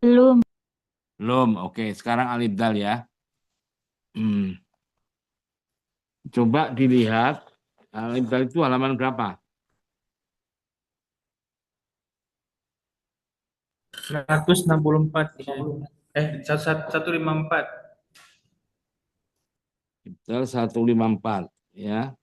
Belum. Belum. Oke, sekarang alif dal ya. Coba dilihat alif dal itu halaman berapa? 164 ya. 154. Alif dal 154 ya.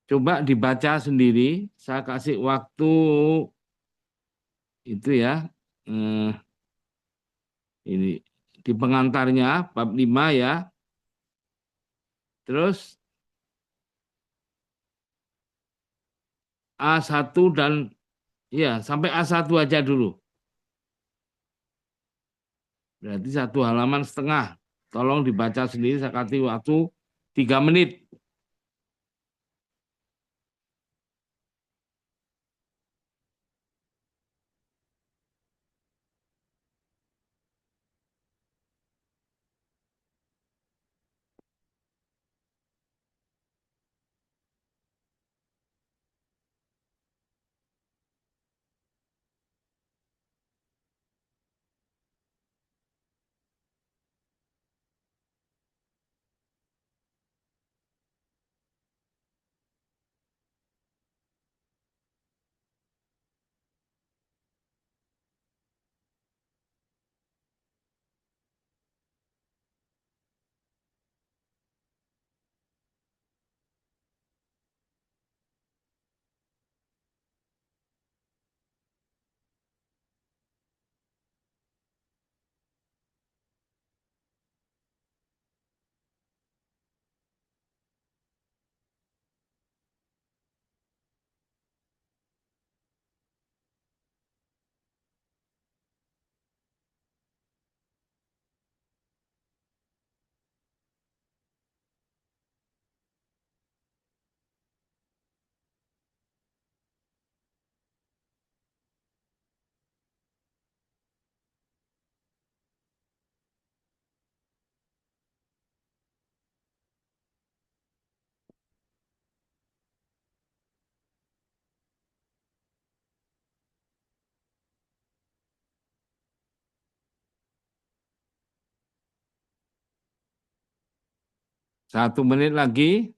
Coba dibaca sendiri. Saya kasih waktu itu ya. Eh, ini di pengantarnya bab 5 ya. Terus A1 dan ya sampai A1 aja dulu. Berarti 1,5 halaman. Tolong dibaca sendiri, saya kasih waktu 3 menit. Satu menit lagi.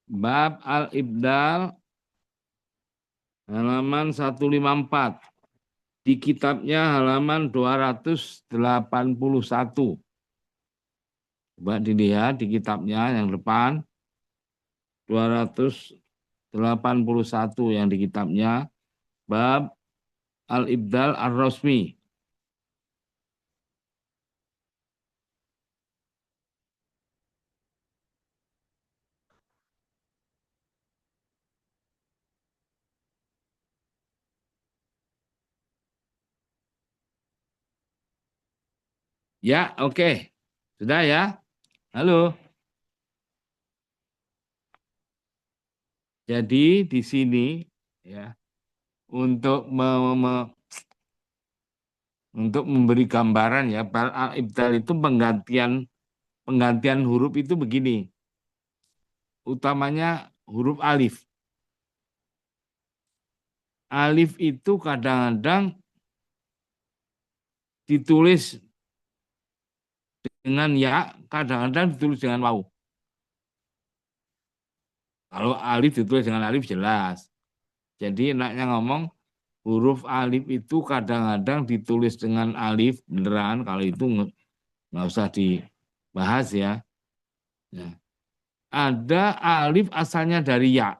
Bab Al-Ibdal halaman 154. Di kitabnya halaman 281. Coba dilihat di kitabnya yang depan. 281 yang di kitabnya. Bab Al-Ibdal Ar-Rasmi. Ya, oke. Sudah ya? Halo. Jadi di sini ya untuk untuk memberi gambaran ya, bal ibdal itu penggantian huruf itu begini. Utamanya huruf alif. Alif itu kadang-kadang ditulis dengan ya, kadang-kadang ditulis dengan waw. Kalau alif ditulis dengan alif jelas. Jadi enaknya ngomong huruf alif itu kadang-kadang ditulis dengan alif beneran. Kalau itu nggak usah dibahas ya. Nah, ada alif asalnya dari ya.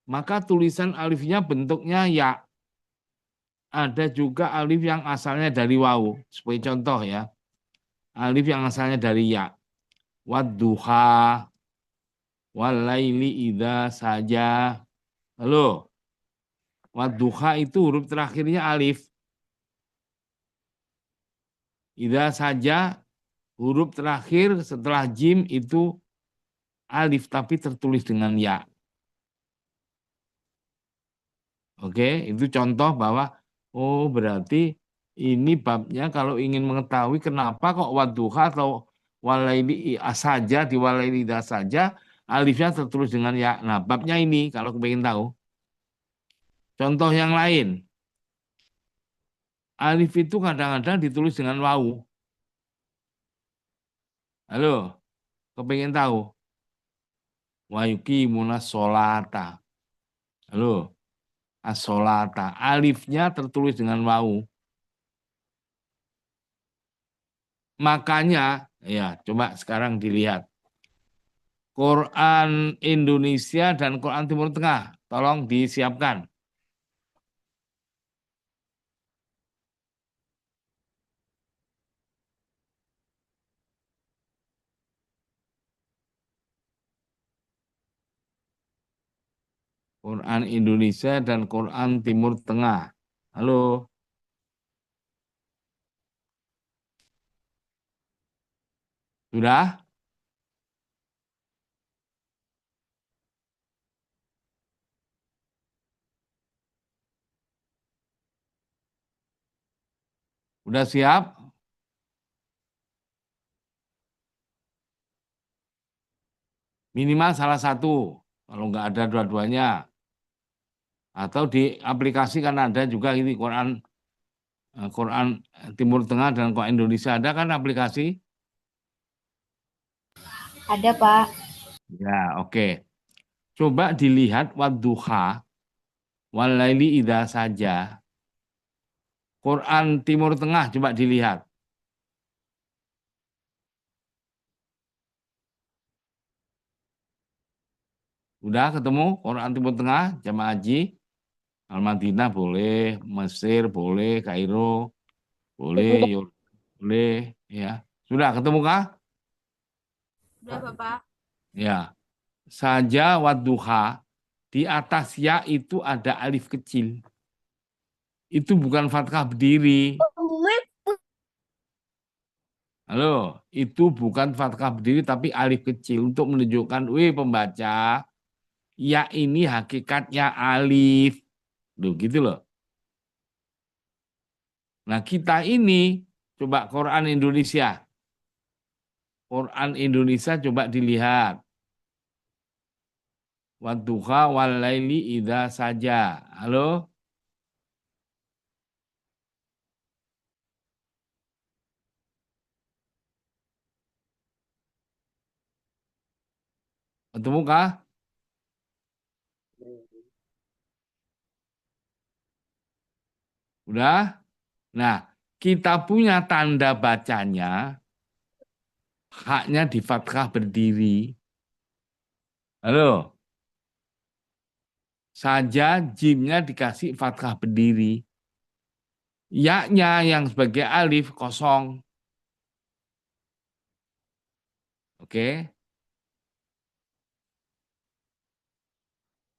Maka tulisan alifnya bentuknya ya. Ada juga alif yang asalnya dari waw. Sebagai contoh ya. Alif yang asalnya dari ya. Wadduha, walaili idza saja. Halo, wadduha itu huruf terakhirnya alif. Idza saja huruf terakhir setelah jim itu alif tapi tertulis dengan ya. Oke, itu contoh bahwa berarti ini babnya kalau ingin mengetahui kenapa kok wadduha atau walaili saja di walaili idza saja alifnya tertulis dengan ya. Nah, babnya ini kalau pengen tahu. Contoh yang lain, alif itu kadang-kadang ditulis dengan wau. Halo, kepengen tahu? Wa yuqimuna sholata. Halo, as-sholata. Alifnya tertulis dengan wau. Makanya, ya, coba sekarang dilihat. Quran Indonesia dan Quran Timur Tengah. Tolong disiapkan. Quran Indonesia dan Quran Timur Tengah. Halo, sudah? Udah siap? Minimal salah satu. Kalau nggak ada dua-duanya. Atau di aplikasi kan ada juga ini Quran Timur Tengah dan Quran Indonesia. Ada kan aplikasi? Ada, Pak. Ya, oke. Coba dilihat wadduha, walaili idza saja. Quran Timur Tengah coba dilihat. Udah ketemu Quran Timur Tengah, jamaah haji, Al-Madinah boleh, Mesir boleh, Kairo boleh, Udah, boleh, ya. Sudah ketemu kah? udah, Bapak. Ya. Saja wadduha, di atas ya itu ada alif kecil. Itu bukan fathah berdiri. Halo, itu bukan fathah berdiri tapi alif kecil untuk menunjukkan, wih pembaca, ya ini hakikatnya alif. Loh, gitu loh. Nah, kita ini coba Quran Indonesia. Quran Indonesia coba dilihat. Wadduha walaili idza saja. Halo? Ketemu kah? Udah? Nah, kita punya tanda bacanya, haknya di fathah berdiri. Halo? Saja jimnya dikasih fathah berdiri. Ya-nya yang sebagai alif kosong. Oke,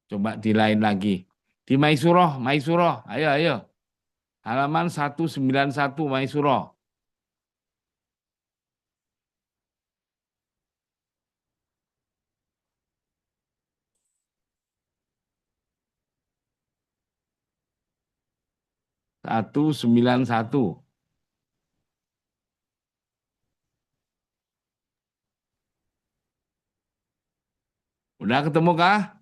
coba di lain lagi. Di Maisuroh, Maisuroh. Ayo, ayo. Halaman 191 Maisuroh. 191. Udah ketemu kah?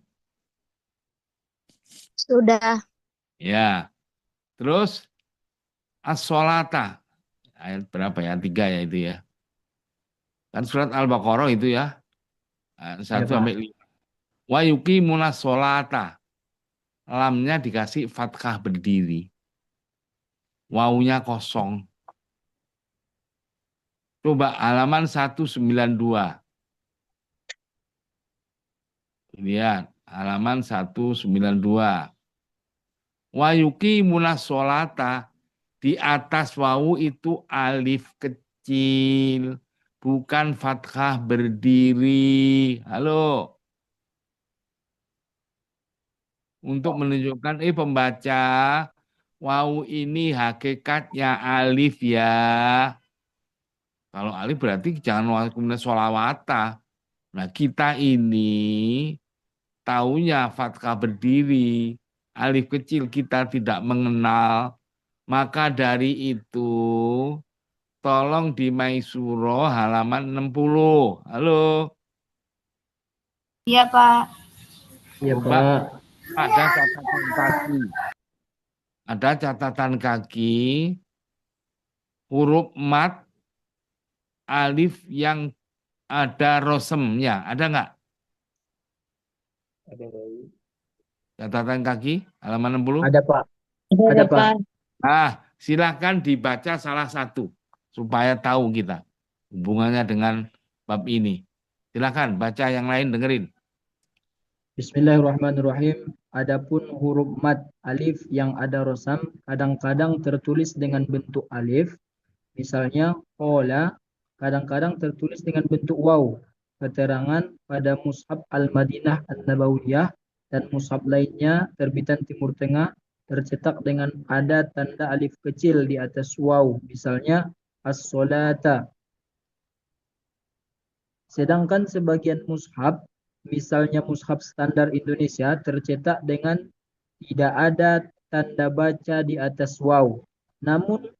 Sudah. Ya. Terus as-sholata. Ayat berapa ya? Tiga ya itu ya. Kan surat Al-Baqarah itu ya. Ayat Ya, 1 sampai Pak. 5. Wa yuqimunas sholata. Lamnya dikasih fathah berdiri. Wawunya kosong. Coba halaman 192. Lihat halaman 192. Wa yuqimunas sholata. Di atas wawu itu alif kecil. Bukan fathah berdiri. Halo. Untuk menunjukkan, pembaca, wawu ini hakikatnya alif ya. Kalau alif berarti jangan kemudian sholawata. Nah, kita ini taunya fathah berdiri, alif kecil kita tidak mengenal. Maka dari itu tolong di Maisuro halaman 60. Halo, Iya, Pak. Iya, coba Pak. ada catatan kaki. Ada catatan kaki, huruf mat, alif yang ada rosemnya. Ada nggak? Ada, Pak. Catatan kaki, halaman 60. Ada, Pak. Ada, Ada, Pak. Pak. Nah, silakan dibaca salah satu supaya tahu kita hubungannya dengan bab ini. Silakan baca yang lain dengerin. Bismillahirrahmanirrahim. Adapun huruf mad alif yang ada rosam kadang-kadang tertulis dengan bentuk alif, misalnya qola, kadang-kadang tertulis dengan bentuk waw. Keterangan pada Mushaf Al-Madinah An-Nabawiyah dan mushaf lainnya terbitan Timur Tengah tercetak dengan ada tanda alif kecil di atas waw, misalnya as-solata. Sedangkan sebagian mushaf, misalnya mushaf standar Indonesia, tercetak dengan tidak ada tanda baca di atas waw. Namun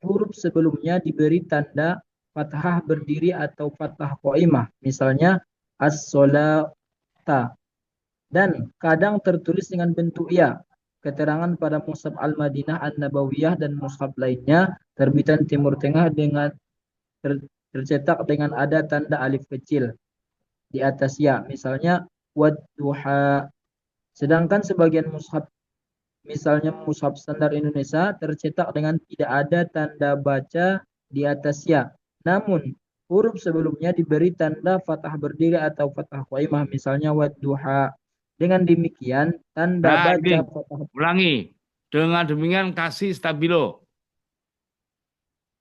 huruf sebelumnya diberi tanda fathah berdiri atau fathah qaimah, misalnya as-solata, dan kadang tertulis dengan bentuk ya. Keterangan pada Mushaf Al-Madinah An-Nabawiyah dan mushaf lainnya terbitan Timur Tengah dengan tercetak dengan ada tanda alif kecil di atas ya, misalnya wadduha. Sedangkan sebagian mushaf, misalnya mushaf standar Indonesia, tercetak dengan tidak ada tanda baca di atas ya. Namun huruf sebelumnya diberi tanda fathah berdiri atau fathah qaimah, misalnya wadduha. Dengan demikian, tanda Nah, baca ini fathah. ulangi. Dengan demikian kasih stabilo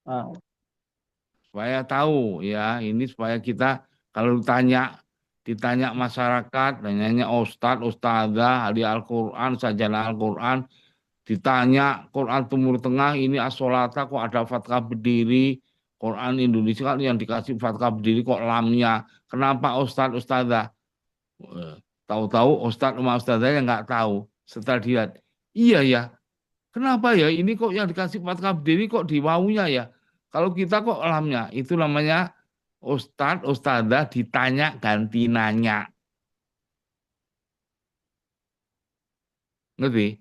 Ah, supaya tahu ya. Ini supaya kita kalau ditanya masyarakat, tanyanya ustadz, ustadzah, ahli Al-Quran, sarjana Al-Quran, ditanya Quran Timur Tengah ini as-sholata kok ada fathah berdiri, Quran Indonesia kan yang dikasih fathah berdiri kok lamnya. Kenapa ustadz, ustadzah? Tahu-tahu ustadz sama ustadzah yang nggak tahu. Setelah dilihat, iya ya, kenapa ya ini kok yang dikasih fathah berdiri kok di wawunya ya? Kalau kita kok lamnya, itu namanya ustadz, ustadzah ditanya ganti nanya. Ngerti?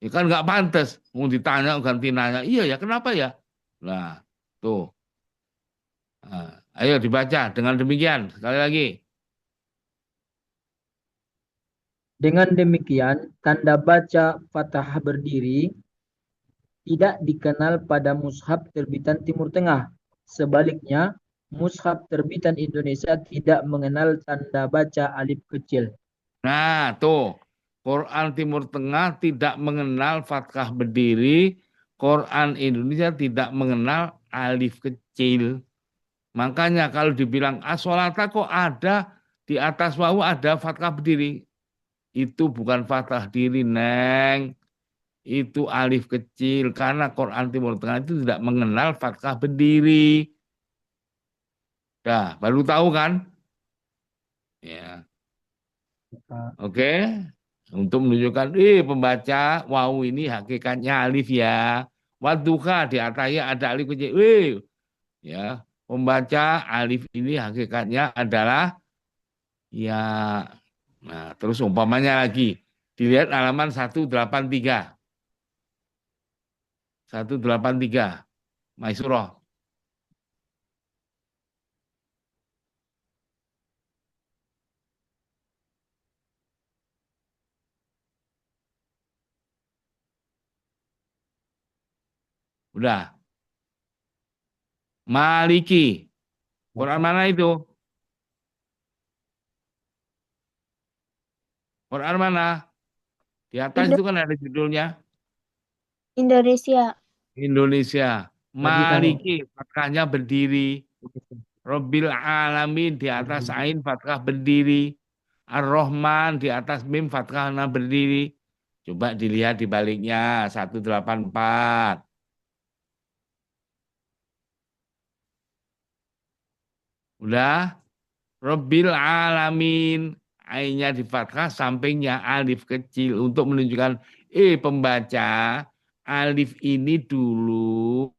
Ya kan nggak pantas mau ditanya ganti nanya. Iya ya, kenapa ya? Nah, tuh. Nah, ayo dibaca dengan demikian. Sekali lagi. dengan demikian, tanda baca fathah berdiri tidak dikenal pada mushaf terbitan Timur Tengah. Sebaliknya, mushaf terbitan Indonesia tidak mengenal tanda baca alif kecil. Nah, tuh. Quran Timur Tengah tidak mengenal fathah berdiri. Quran Indonesia tidak mengenal alif kecil. Makanya kalau dibilang asolata kok ada di atas wawu ada fathah berdiri. Itu bukan fathah diri, Neng. Itu alif kecil karena Quran Timur Tengah itu tidak mengenal fathah berdiri. Dah, baru tahu kan? Ya, oke. Untuk menunjukkan, pembaca, wow ini hakikatnya alif ya. Wadduha di atasnya ada alif kecil. Ya, pembaca alif ini hakikatnya adalah ya. Nah, terus umpamanya lagi. Dilihat halaman 183. 183. Maisurah. Udah. Maliki. Quran mana itu? Quran mana? Di atas itu Indo- kan ada judulnya. Indonesia. Indonesia. Lagi kanu. Maliki. Fathahnya berdiri. Robbil alamin di atas ain fathah berdiri. Ar-Rahman di atas mim fathahnya berdiri. Coba dilihat di baliknya 184. Udah? Robbil alamin. Ainnya di fathah, sampingnya alif kecil untuk menunjukkan pembaca alif ini dulu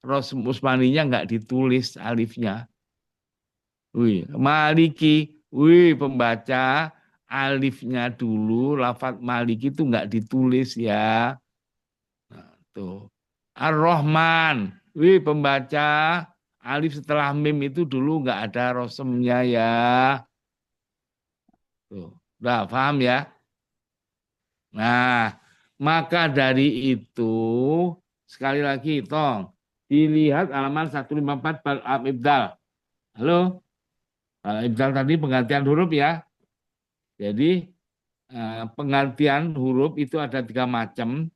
Rasul Usmaninya nggak ditulis alifnya. Wih, Maliki, wih pembaca alifnya dulu, lafadz Maliki itu nggak ditulis ya. Nah, tuh. Ar-Rahman, wih pembaca alif setelah mim itu dulu nggak ada rosemnya ya. Tuh, udah paham ya? Nah, maka dari itu sekali lagi tong dilihat halaman 154 bab Ibdal. Halo? Ibdal tadi penggantian huruf ya. Jadi penggantian huruf itu ada 3 macam.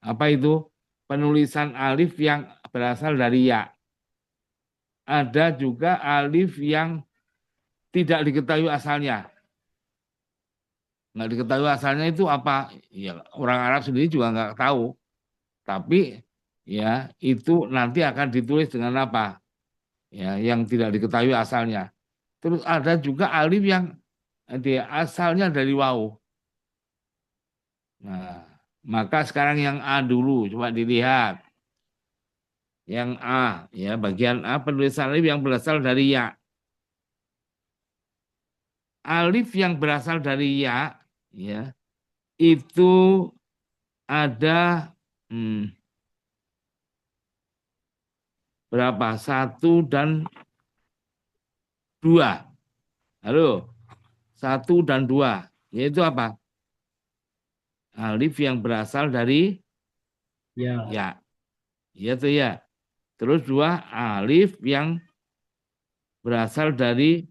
Apa itu? Penulisan alif yang berasal dari ya. Ada juga alif yang tidak diketahui asalnya. Nggak diketahui asalnya itu apa? Ya, orang Arab sendiri juga nggak tahu. Tapi ya itu nanti akan ditulis dengan apa? Ya, yang tidak diketahui asalnya. Terus ada juga alif yang asalnya dari waw. Nah, maka sekarang yang A dulu, coba dilihat. Yang A, ya bagian A penulisan alif yang berasal dari ya. Alif yang berasal dari ya, ya itu ada berapa? 1 dan 2. Halo, 1 dan 2. Yaitu apa? Alif yang berasal dari Ya. ya. Ya tuh ya. Terus 2 alif yang berasal dari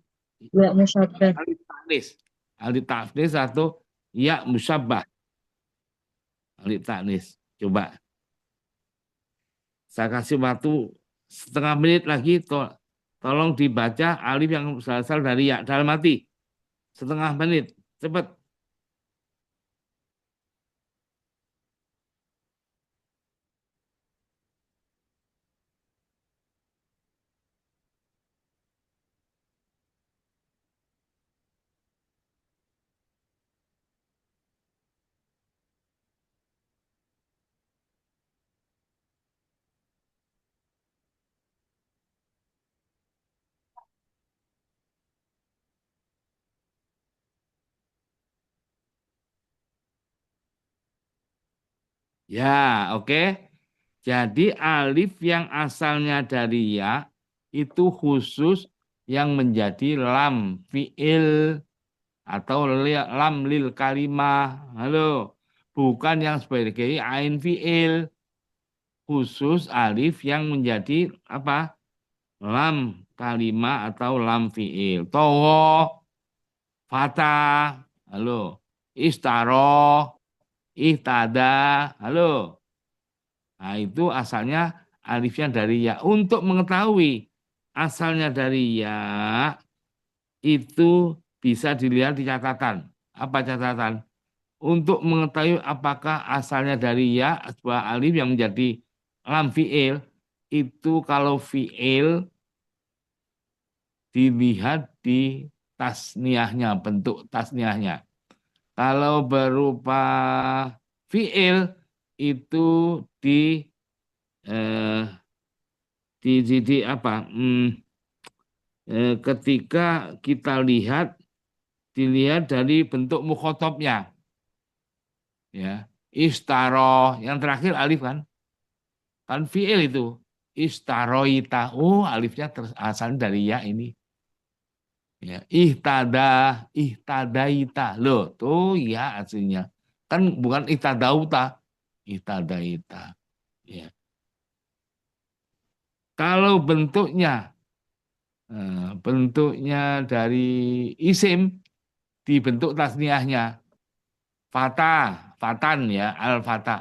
Ya musyabbah. alif taknis. Alif taknis atau ya musyabbah. Alif taknis. Coba saya kasih waktu setengah menit lagi. Tolong dibaca alif yang berasal dari ya. Dalam hati. Setengah menit. Cepat. Ya, oke. Jadi alif yang asalnya dari ya itu khusus yang menjadi lam fiil atau lam lil kalimah. Halo, bukan yang sebagai ain fiil. Khusus alif yang menjadi apa? Lam kalimah atau lam fiil. Towo, fatah, halo, istaro, ihtada, halo. Nah, itu asalnya alifnya dari ya. Untuk mengetahui asalnya dari ya, itu bisa dilihat di catatan. Apa catatan? Untuk mengetahui apakah asalnya dari ya, sebuah alif yang menjadi lam fi'il, itu kalau fi'il dilihat di tasniahnya, bentuk tasniahnya. Kalau berupa fi'il, itu di eh, di apa? Ketika kita dilihat dari bentuk mukhotobnya, ya, istaroh yang terakhir alif kan fiil itu istaroita, oh alifnya asal dari ya ini, ya, ihtadaita, loh tuh ya aslinya kan bukan ihtadauta, ihtadaita, ya. Kalau bentuknya dari isim dibentuk tasniahnya fatah, fatan ya,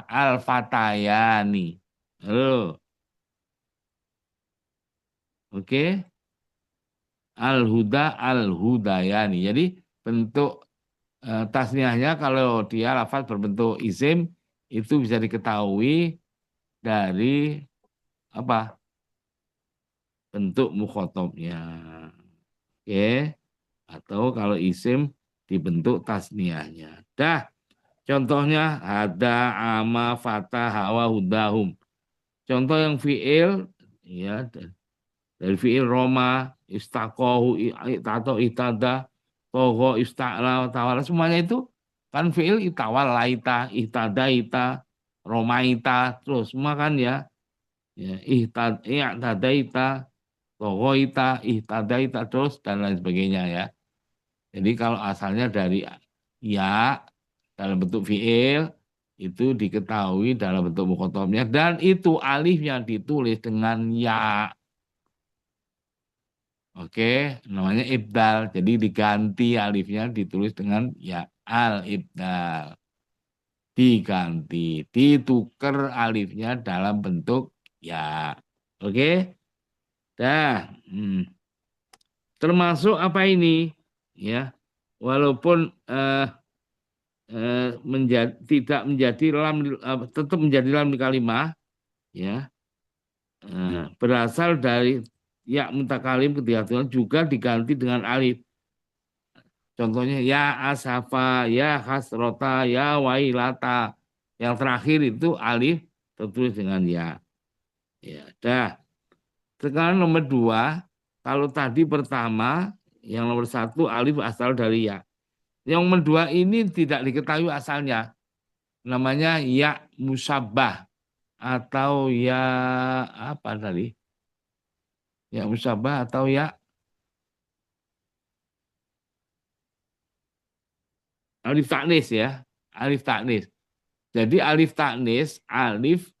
al-fatayani. Halo, oke. Al-huda, al-hudayani. Jadi bentuk tasniahnya kalau dia lafaz berbentuk isim itu bisa diketahui dari apa? Bentuk mukhotobnya. Oke. Atau kalau isim dibentuk tasniahnya. Dah, contohnya ada ama fatah hawa hudahum. Contoh yang fiil ya, dari fiil roma, istaqohu, tato, itada, togo, ista'la, tawala, semuanya itu kan fiil itawalaita, itadaita, romaita, terus semua kan ya, ya i'tadaita, togoita, ihtadaita, terus dan lain sebagainya ya. Jadi kalau asalnya dari ya dalam bentuk fiil itu diketahui dalam bentuk mukhotabnya dan itu alif yang ditulis dengan ya. Oke, namanya ibdal. Jadi diganti alifnya ditulis dengan ya al ibdal. Diganti, ditukar alifnya dalam bentuk ya. Oke, dah. Termasuk apa ini? Ya, walaupun tidak menjadi lam, tetap menjadi lam di kalimah, ya, berasal dari ya mutakalim ketika juga diganti dengan alif. Contohnya ya asafa, ya hasrota, ya wailata. Yang terakhir itu alif tertulis dengan ya. Ya, dah. Sekarang nomor 2, kalau tadi pertama, yang nomor 1 alif asal dari ya. Yang nomor 2 ini tidak diketahui asalnya. Namanya ya musabbah atau ya apa tadi? Ya musabbah atau ya alif taknis ya. Alif taknis. Jadi alif taknis, alif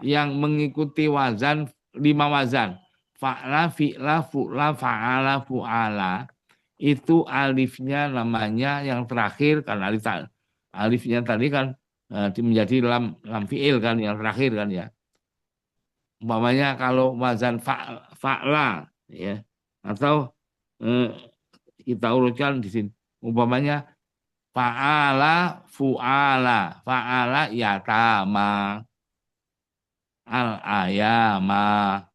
yang mengikuti wazan 5 wazan. Fa'la, fi'la, fu'la, fa'ala, fu'ala. Itu alifnya namanya yang terakhir kan alifnya tadi kan menjadi lam fi'il kan yang terakhir kan ya. Umpamanya kalau wazan fa'la ya atau eh, kita urutkan di sini. Umpamanya fa'ala, fu'ala, fa'ala yatama, al ayama,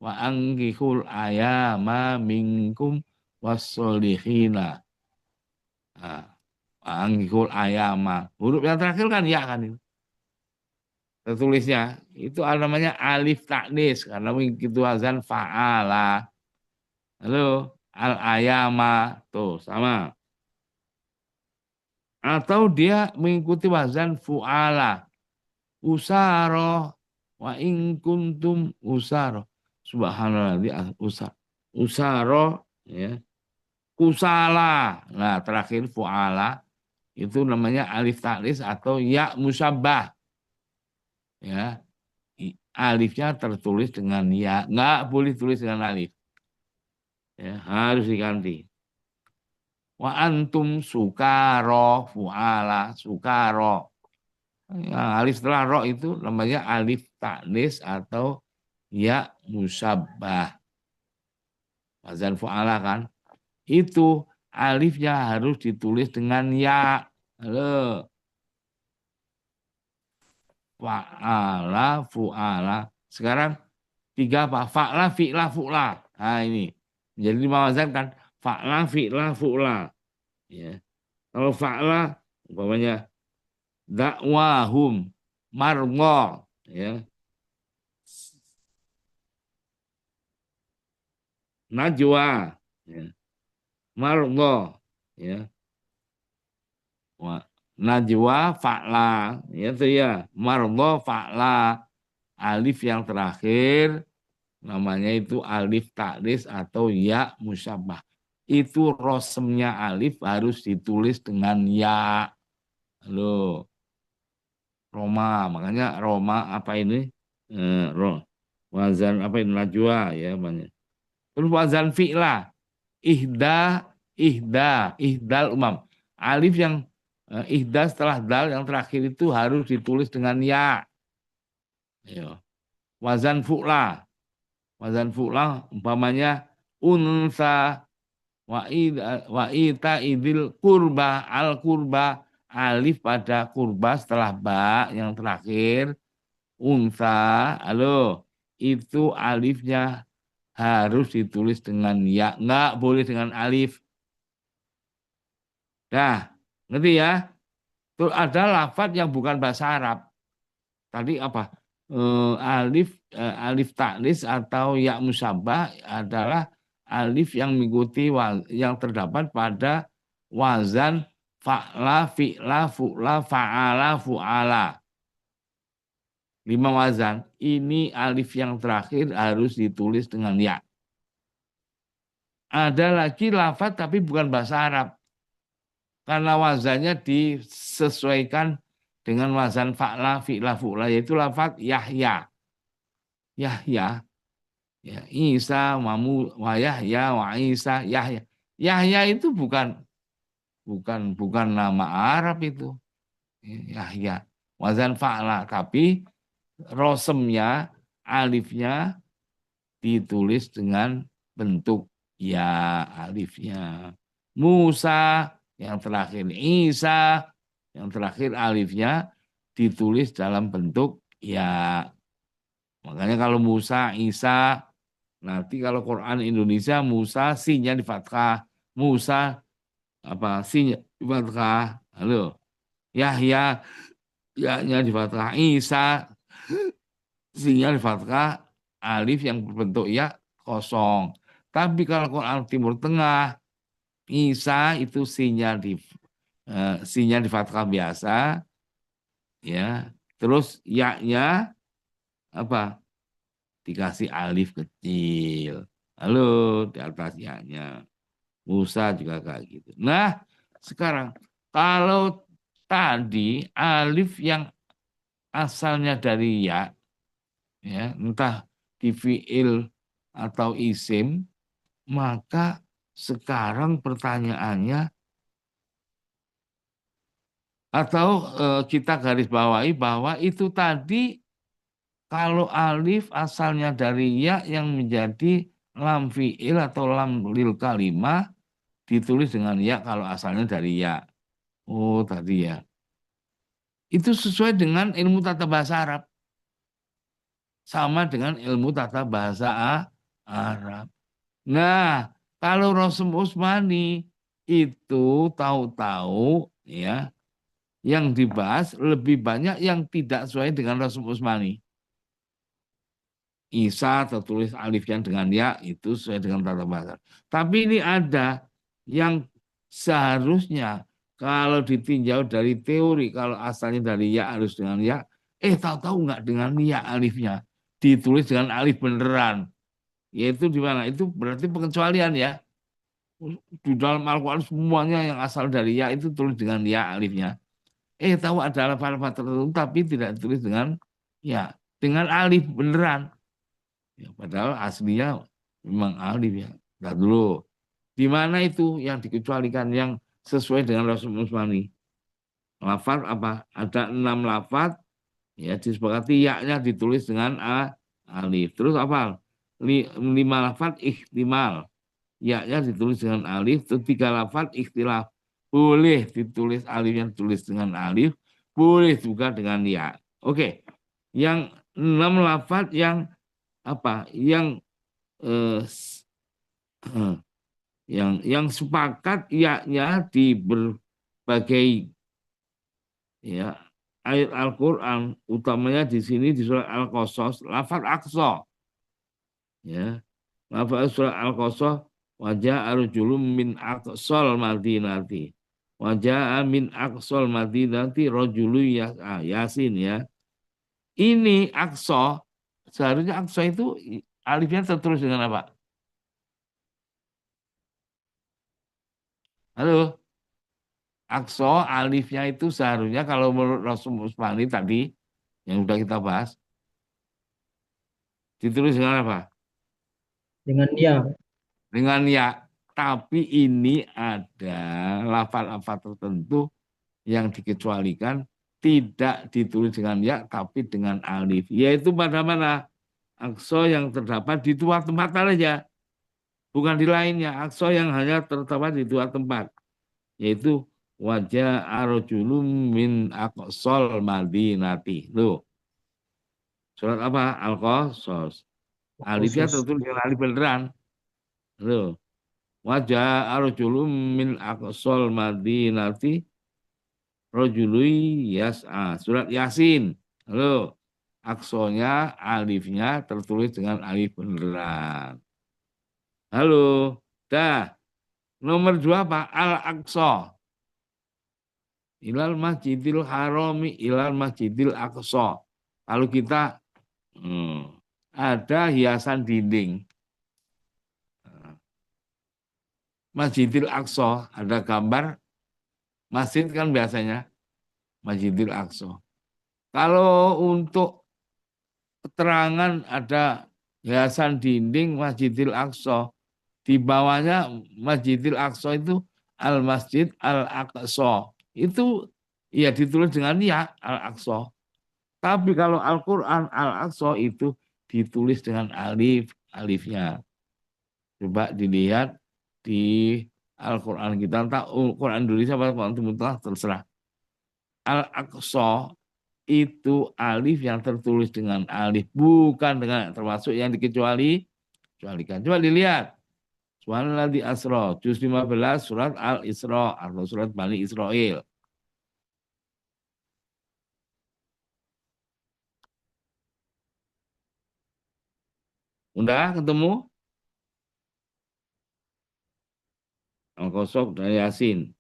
wa angkihul ayama minkum wassolihina. Nah, wa angkihul ayama. Huruf yang terakhir kan ya kan itu. Tertulisnya itu namanya alif taknis karena mengikuti wazan fa'ala. Halo, al ayama tuh sama. Atau dia mengikuti wazan fu'ala. Usaro wa in kuntum usaro. Subhanallah usaro ya. Kusala. Nah, terakhir fu'ala itu namanya alif taklis atau ya musabbah. Ya. Alifnya tertulis dengan ya, nggak boleh tulis dengan alif. Ya, harus diganti. Wa antum sukaro fu'ala sukaro. Ya, alif setelah ro itu namanya alif taklis atau ya musabbah. Wazan fu'ala kan. Itu alifnya harus ditulis dengan ya. Halo. Fa'ala, fu'ala. Sekarang 3 apa? Fa'la, fi'la, fu'la. Nah ini. Jadi 5 wazan kan. Fa'la, fi'la, fu'la. Ya. Kalau fa'la, umpamanya dakwahum, margo. Ya. Najwa. Ya. Margo. Ya. Najwa fa'la. Ya itu ya. Margo fa'la. Alif yang terakhir namanya itu alif taklis atau ya musabbah. Itu rosemnya alif harus ditulis dengan ya. Halo. Roma. Makanya Roma apa ini? Wazan apa ini? Najwa ya banyak. Terus wazan fi'la. Ihda, ihdal umam. Alif yang ihda setelah dal yang terakhir itu harus ditulis dengan ya. Ya. Wazan fu'la. Wazan fu'la umpamanya unsa wa ita idil kurba al kurba alif pada kurba setelah ba yang terakhir unsa halo itu alifnya harus ditulis dengan ya nggak boleh dengan alif. Dah ngerti ya. Tuh ada lafaz yang bukan bahasa Arab tadi apa alif taklis atau ya musabbah adalah alif yang mengikuti yang terdapat pada wazan fa'la, fi'la, fu'la, fa'ala, fu'ala. 5 wazan. Ini alif yang terakhir harus ditulis dengan ya. Ada lagi lafaz tapi bukan bahasa Arab. Karena wazannya disesuaikan dengan wazan fa'la, fi'la, fu'la, yaitu lafaz Yahya. Yahya, ya, Isa, wa Yahya, wa Isa, Yahya. Yahya itu bukan nama Arab itu. Yahya. Wazan fa'la, tapi rosemnya, alifnya ditulis dengan bentuk ya alifnya. Musa yang terakhir, Isa yang terakhir alifnya ditulis dalam bentuk ya. Makanya kalau Musa, Isa, nanti kalau Quran Indonesia Musa sinya di fathah, Musa apa sinya di fathah. Halo. Yahya ya-nya di fathah, Isa sinya di fathah, alif yang berbentuk ya kosong. Tapi kalau Quran Timur Tengah, Isa itu sinya di fathah biasa, ya. Terus ya-nya apa? Dikasih alif kecil. Halo, di atas ya-nya. Musa juga kayak gitu. Nah, sekarang kalau tadi alif yang asalnya dari ya, entah di fiil atau isim, maka sekarang pertanyaannya atau kita garis bawahi bahwa itu tadi kalau alif asalnya dari ya yang menjadi lam fiil atau lam lil kalimah ditulis dengan ya kalau asalnya dari ya. Oh tadi ya. Itu sesuai dengan ilmu tata bahasa Arab. Sama dengan ilmu tata bahasa Arab. Nah, kalau Rasul Utsmani itu tahu-tahu ya yang dibahas lebih banyak yang tidak sesuai dengan Rasul Utsmani. Isa tertulis alifnya dengan ya itu sesuai dengan tata bahasa. Tapi ini ada yang seharusnya kalau ditinjau dari teori kalau asalnya dari ya harus dengan ya, tahu-tahu nggak dengan ya alifnya ditulis dengan alif beneran. Yaitu di mana? Itu berarti pengecualian ya. Di dalam Al-Quran semuanya yang asal dari ya itu tulis dengan ya alifnya. Tahu ada alfa-alfa tertentu tapi tidak ditulis dengan ya, dengan alif beneran. Ya, padahal aslinya memang alif ya. Nah dulu, di mana itu yang dikecualikan yang sesuai dengan Rasul Utsmani? Lafaz apa? Ada 6 lafaz ya disepakati ya-nya ditulis dengan alif. Terus apa? 5 lafaz ihtimal. Ya-nya ditulis dengan alif. Terus 3 lafaz ikhtilaf. Boleh ditulis alif yang ditulis dengan alif, boleh juga dengan ya. Oke. Yang 6 lafaz yang apa? Yang yang sepakat ya-nya di berbagai ya ayat Al-Qur'an, utamanya di sini di surat Al-Qasas, lafaz aqsa. Ya. Lafaz surat Al-Qasas wajah arjulum min aqsal madinati. Wajah min aqsal madinati rajulu yasin ya. Ini aqsa, seharusnya aqsa itu alifnya tertulis dengan apa? Halo, aqsa alifnya itu seharusnya kalau menurut Rasul Utsmani tadi yang sudah kita bahas ditulis dengan apa? Dengan ya. Dengan ya. Tapi ini ada lafal-lafal tertentu yang dikecualikan tidak ditulis dengan ya tapi dengan alif. Yaitu pada mana? Aqsa yang terdapat di dua tempat saja. Bukan di lainnya. Aqsa yang hanya terdapat di dua tempat. Yaitu wajah arjulum min aqsal madinati. Loh. Surat apa? Al-Qasas. Alifnya Khusus. tertulis dengan alif beneran. Loh. Wajah arjulum min aqsal madinati rajului yas'a. Surat Yasin. Halo. aksonya, alifnya tertulis dengan alif beneran. Halo, dah. Nomor 2 apa? Al-Aqsa. Ilal Masjidil Harami, ilal Masjidil Aqsa. Kalau kita ada hiasan dinding. Masjidil Aqsa, ada gambar masjid kan biasanya. Masjidil Aqsa. Kalau untuk keterangan ada hiasan dinding Masjidil Aqsa, di bawahnya Masjidil Aqsa itu Al-Masjid Al-Aqsa. Itu ya ditulis dengan ya Al-Aqsa. Tapi kalau Al-Quran Al-Aqsa itu ditulis dengan alifnya. Coba dilihat di Al-Quran kita, entah Quran Indonesia atau Quran Timur Tengah terserah. Al-Aqsa itu alif yang tertulis dengan alif, bukan dengan termasuk yang dikecualikan. Coba dilihat. Subhanalladzi asra, juz 15 surat Al-Isra atau surat Bani Israel. Udah ketemu? Al-Qasas dan Yasin.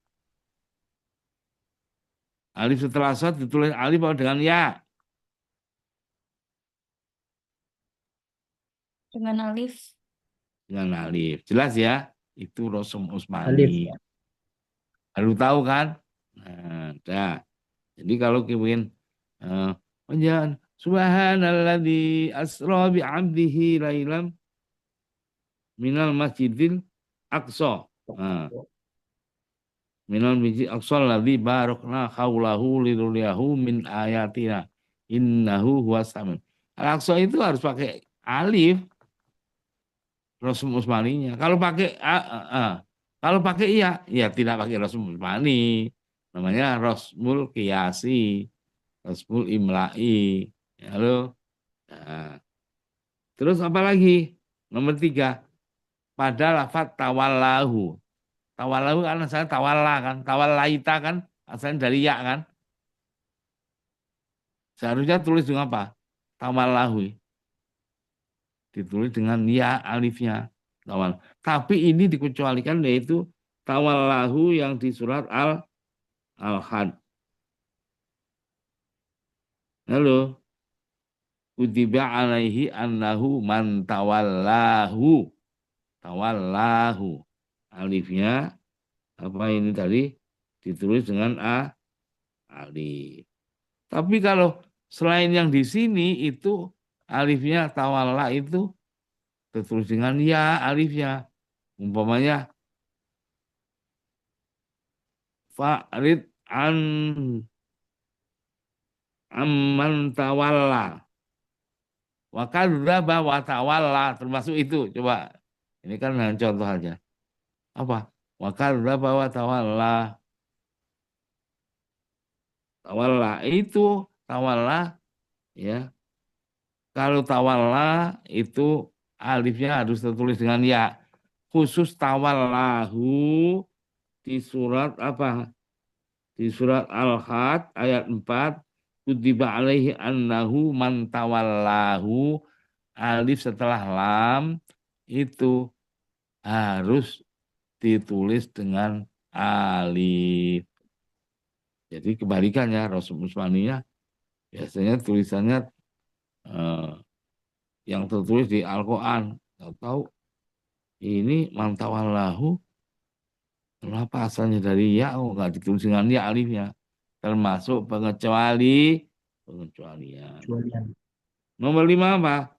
Alif setelah sad ditulis alif dengan ya. Dengan alif. Dengan alif. Jelas ya? Itu Rasul Alif. Utsmani. Baru tahu kan? Nah, dah. Jadi kalau ingin panjang subhanalladzi asra bi 'abdihi lailam minal masjidil aqsa. Nah, minal masjidil aqsa alladzi barakna haulahu liruliyahu min ayatina innahu huwas sami. Al-Aqsa itu harus pakai alif Rasul Utsmaninya. Kalau pakai iya, ya tidak pakai Rasul Utsmani. Namanya Rasmul Qiyasi, Rasmul Imla'i. Ya, halo. Nah, terus apa lagi? Nomor 3. Pada lafaz tawallahu. Tawallahu kan asalnya tawalla kan. Tawallaita kan asalnya dari ya kan. Seharusnya tulis dengan apa? Tawallahu. Ditulis dengan ya alifnya. Tawal. Tapi ini dikecualikan yaitu tawallahu yang di surat Al-Had. Halo. Kutiba alaihi annahu man tawallahu. Tawallahu. Alifnya apa ini tadi ditulis dengan alif. Tapi kalau selain yang di sini itu alifnya tawalla itu tertulis dengan ya alifnya. Umpamanya fa'rid amman tawalla. Wa kadzdzaba wa tawalla termasuk itu. Coba. Ini kan contoh aja. Apa? Wa kadzdzaba wa tawalla. Tawalla itu tawalla ya. Kalau tawalla itu alifnya harus tertulis dengan ya. Khusus tawallahu di surat apa? Di surat Al-Had ayat 4 kutiba alaihi annahu man tawallahu alif setelah lam itu harus ditulis dengan alif. Jadi kebalikannya Rasul Utsmaniyah biasanya tulisannya yang tertulis di Al-Quran. Tahu ini man tawallahu kenapa asalnya dari ya nggak ditulis dengan ya alifnya. Termasuk pengecualian. Kecualian. Nomor 5 apa?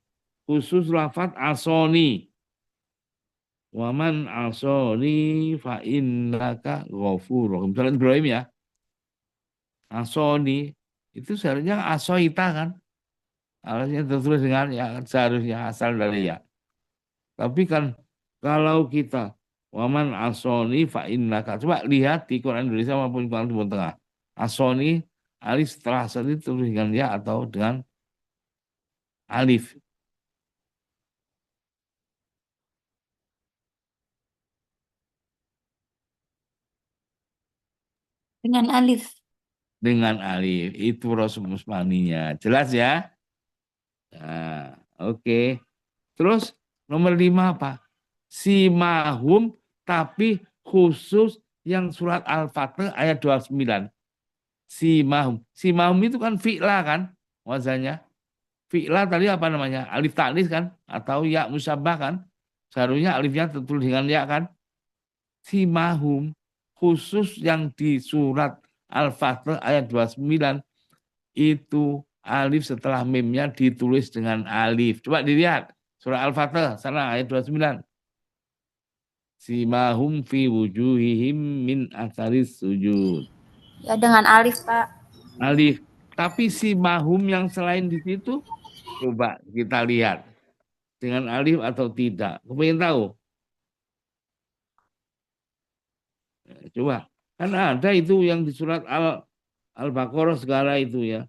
Khusus lafaz asoni. Waman asoni fa innaka ghafur. Misalnya Ibrahim ya. Asoni itu seharusnya asoita kan. Harusnya tertulis dengan ya seharusnya asal dari ya. Tapi kan kalau kita waman asoni fa innaka. Coba lihat di Quran Indonesia maupun Quran Timur Tengah. Asoni alif setelah asal itu tulis dengan ya atau dengan alif. Dengan alif. Dengan alif. Itu Rasul Utsmaninya. Jelas ya? Nah, oke. Terus nomor 5 apa? Simahum tapi khusus yang surat Al-Fatih ayat 29. Simahum. Simahum itu kan fi'la kan wazannya. Fi'la tadi apa namanya? Alif ta'nis kan atau ya musabbah kan? Seharusnya alifnya tertulis dengan ya kan? Simahum khusus yang di surat Al-Fatih ayat 29 itu alif setelah mimnya ditulis dengan alif. Coba dilihat surah Al-Fatih sana ayat 29. Simahum fi wujuhihim min atharis sujud. Ya dengan alif, Pak. Alif. Tapi simahum yang selain di situ coba kita lihat dengan alif atau tidak. Kamu ingin tahu? Coba. Kan ada itu yang di surat Al-Baqarah segala itu ya.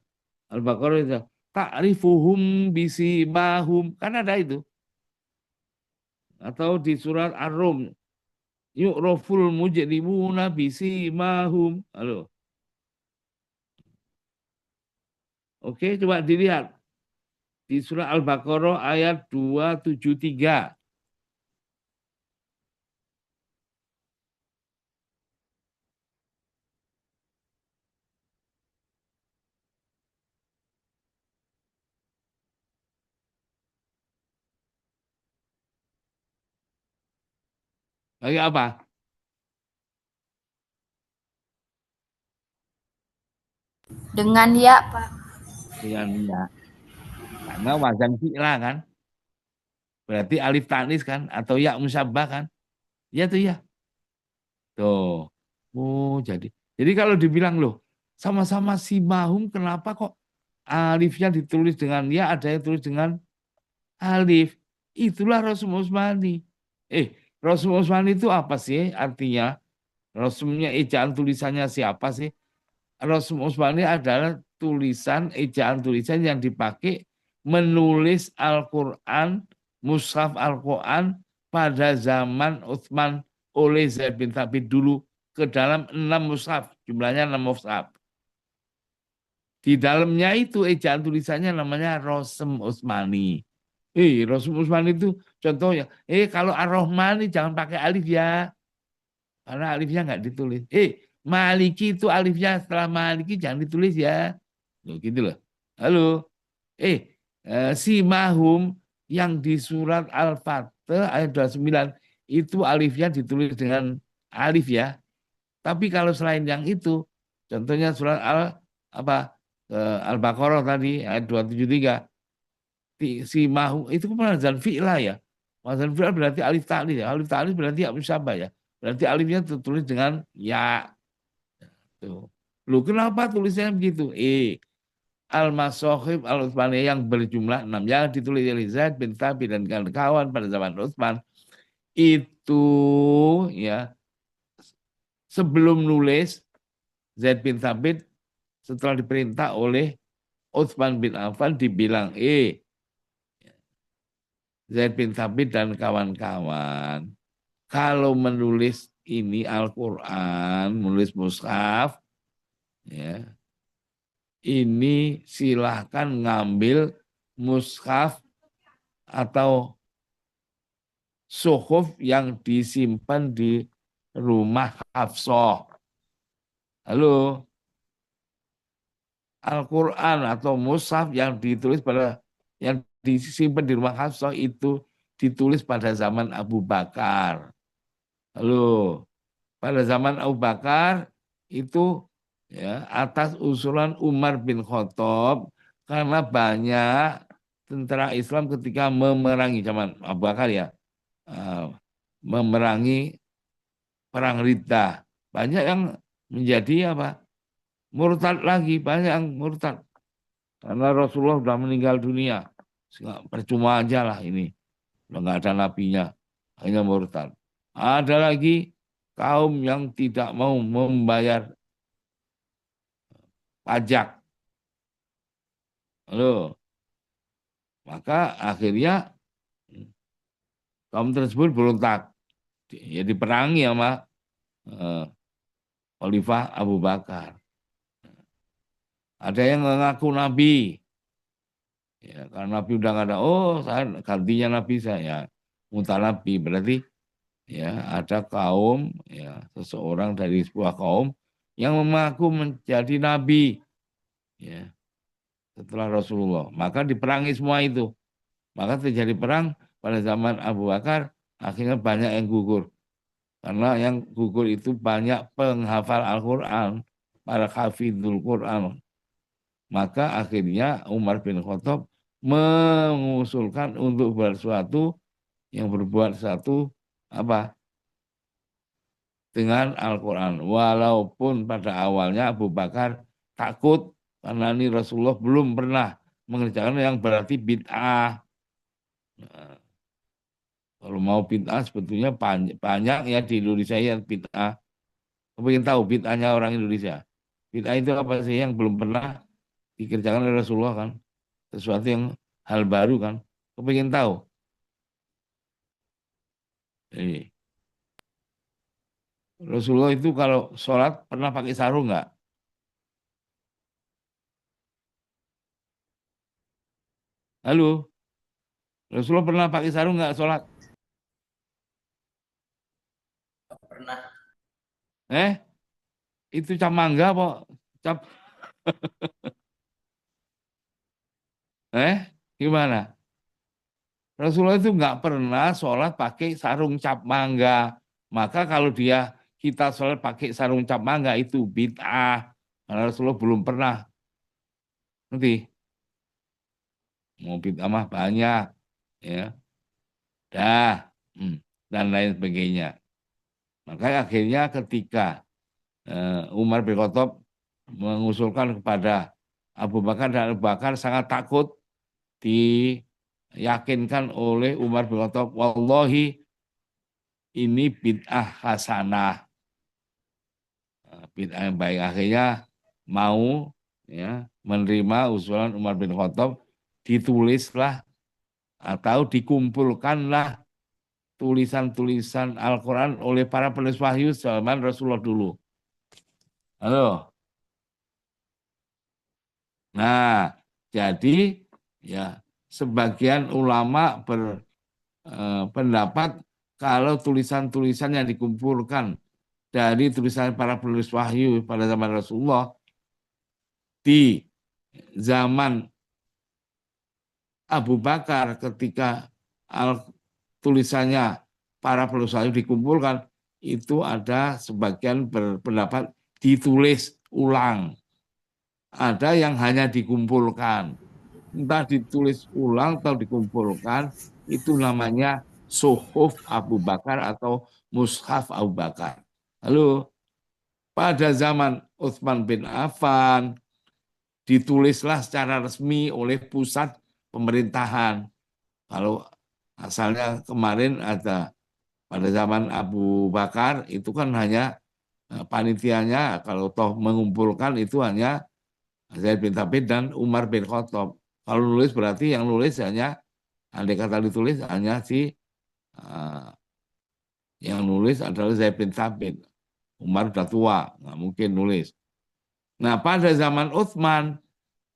Al-Baqarah itu ta'rifuhum bisimahum. Kan ada itu. Atau di surat Ar-Rum yu'raful mujrimuna bisimahum. Halo. Oke, coba dilihat di surah Al-Baqarah ayat 273. Lagi apa? Dengan ya, Pak. Dengan ya. Karena wazan fi'la kan. Berarti alif tanis kan atau ya musabbah kan? Ya tuh ya. Tuh. Oh, jadi kalau dibilang loh, sama-sama simahum kenapa kok alifnya ditulis dengan ya, ada yang tulis dengan alif. Itulah Rasul Usmani. Rasul Usmani itu apa sih artinya? Rasulnya ejaan tulisannya siapa sih? Rasul Usmani adalah ejaan tulisan yang dipakai menulis Al-Quran, mushaf Al-Quran pada zaman Utsman oleh Zaid bin Thabit dulu ke dalam 6 mushaf, jumlahnya 6 mushaf. Di dalamnya itu ejaan tulisannya namanya Rasul Utsmani. Rasul Utsmani itu contohnya, kalau Ar-Rahman jangan pakai alif ya, karena alifnya nggak ditulis. Maliki itu alifnya setelah Maliki jangan ditulis ya. Loh, gitu loh. Halo. Si Mahum yang di surat Al-Fatih ayat 29 itu alifnya ditulis dengan alif ya. Tapi kalau selain yang itu, contohnya surat Al-Baqarah tadi ayat 273, si Mahum itu kan wazan fi'la ya. Wazan fi'la berarti alif ta'lis ya. Alif ta'lis berarti ya musabbah ya. Berarti alifnya tertulis dengan ya. Tuh. Loh, kenapa tulisnya begitu? Al-Masohib al-Utsmaniyah yang berjumlah 6 yang ditulis oleh Zaid bin Thabit dan kawan-kawan pada zaman Utsman itu ya sebelum nulis Zaid bin Thabit setelah diperintah oleh Utsman bin Affan dibilang Zaid bin Thabit dan kawan-kawan kalau menulis ini Al-Quran, menulis mushaf ya ini silahkan ngambil mushaf atau suhuf yang disimpan di rumah Hafsah. Halo, Al-Quran atau mushaf yang ditulis yang disimpan di rumah Hafsah itu ditulis pada zaman Abu Bakar. Halo, pada zaman Abu Bakar itu ya atas usulan Umar bin Khattab karena banyak tentara Islam ketika memerangi zaman Abu Bakar ya memerangi perang Riddah. Banyak yang menjadi apa? Murtad lagi, banyak yang murtad. Karena Rasulullah sudah meninggal dunia. Percuma aja lah ini. Udah nggak ada nabinya. Hanya murtad. Ada lagi kaum yang tidak mau membayar pajak. Halo. Maka akhirnya kaum tersebut berontak. Ya diperangi sama Khalifah Abu Bakar. Ada yang mengaku nabi. Ya, karena Nabi udah nggak ada, oh saya gantinya Nabi saya, muta Nabi berarti ya ada kaum ya seseorang dari sebuah kaum yang mengaku menjadi Nabi ya setelah Rasulullah, maka diperangi semua itu, maka terjadi perang pada zaman Abu Bakar, akhirnya banyak yang gugur karena yang gugur itu banyak penghafal Al-Quran, para hafidhul Quran. Maka akhirnya Umar bin Khattab mengusulkan untuk bersuatu yang berbuat satu apa dengan Al-Quran. Walaupun pada awalnya Abu Bakar takut karena ini Rasulullah belum pernah mengerjakan yang berarti bid'ah. Nah, kalau mau bid'ah sebetulnya banyak ya di Indonesia yang bid'ah. Kamu ingin tahu bid'ahnya orang Indonesia? Bid'ah itu apa sih yang belum pernah dikerjakan oleh Rasulullah kan? Sesuatu yang hal baru kan? Kamu ingin tahu? Jadi, Rasulullah itu kalau sholat pernah pakai sarung nggak? Halo, Rasulullah pernah pakai sarung nggak sholat? Pernah. Eh, itu cap mangga apa? Cap, gimana? Rasulullah itu nggak pernah sholat pakai sarung cap mangga. Maka kalau kita sholat pakai sarung cap mangga itu bid'ah. Karena Rasulullah belum pernah. Nanti mau bid'ah mah banyak, ya. Dah, dan lain sebagainya. Maka akhirnya ketika Umar bin Khattab mengusulkan kepada Abu Bakar, dan Abu Bakar sangat takut, diyakinkan oleh Umar bin Khattab, wallahi ini bid'ah hasanah, bid'ah yang baik. Akhirnya mau ya menerima usulan Umar bin Khattab, ditulislah atau dikumpulkanlah tulisan-tulisan Al-Quran oleh para penulis wahyu zaman Rasulullah dulu. Halo. Nah, jadi ya sebagian ulama berpendapat kalau tulisan-tulisan yang dikumpulkan dari tulisan para penulis wahyu pada zaman Rasulullah di zaman Abu Bakar ketika tulisannya para penulis wahyu dikumpulkan, itu ada sebagian berpendapat ditulis ulang. Ada yang hanya dikumpulkan. Entah ditulis ulang atau dikumpulkan, itu namanya Suhuf Abu Bakar atau Mushaf Abu Bakar. Lalu pada zaman Utsman bin Affan ditulislah secara resmi oleh pusat pemerintahan. Kalau asalnya kemarin ada pada zaman Abu Bakar itu kan hanya panitianya, kalau toh mengumpulkan itu hanya Zaid bin Thabit dan Umar bin Khattab. Kalau nulis berarti yang nulis hanya, andai kata ditulis hanya uh, yang nulis adalah Zaid bin Thabit. Umar sudah tua, nggak mungkin nulis. Nah, pada zaman Utsman,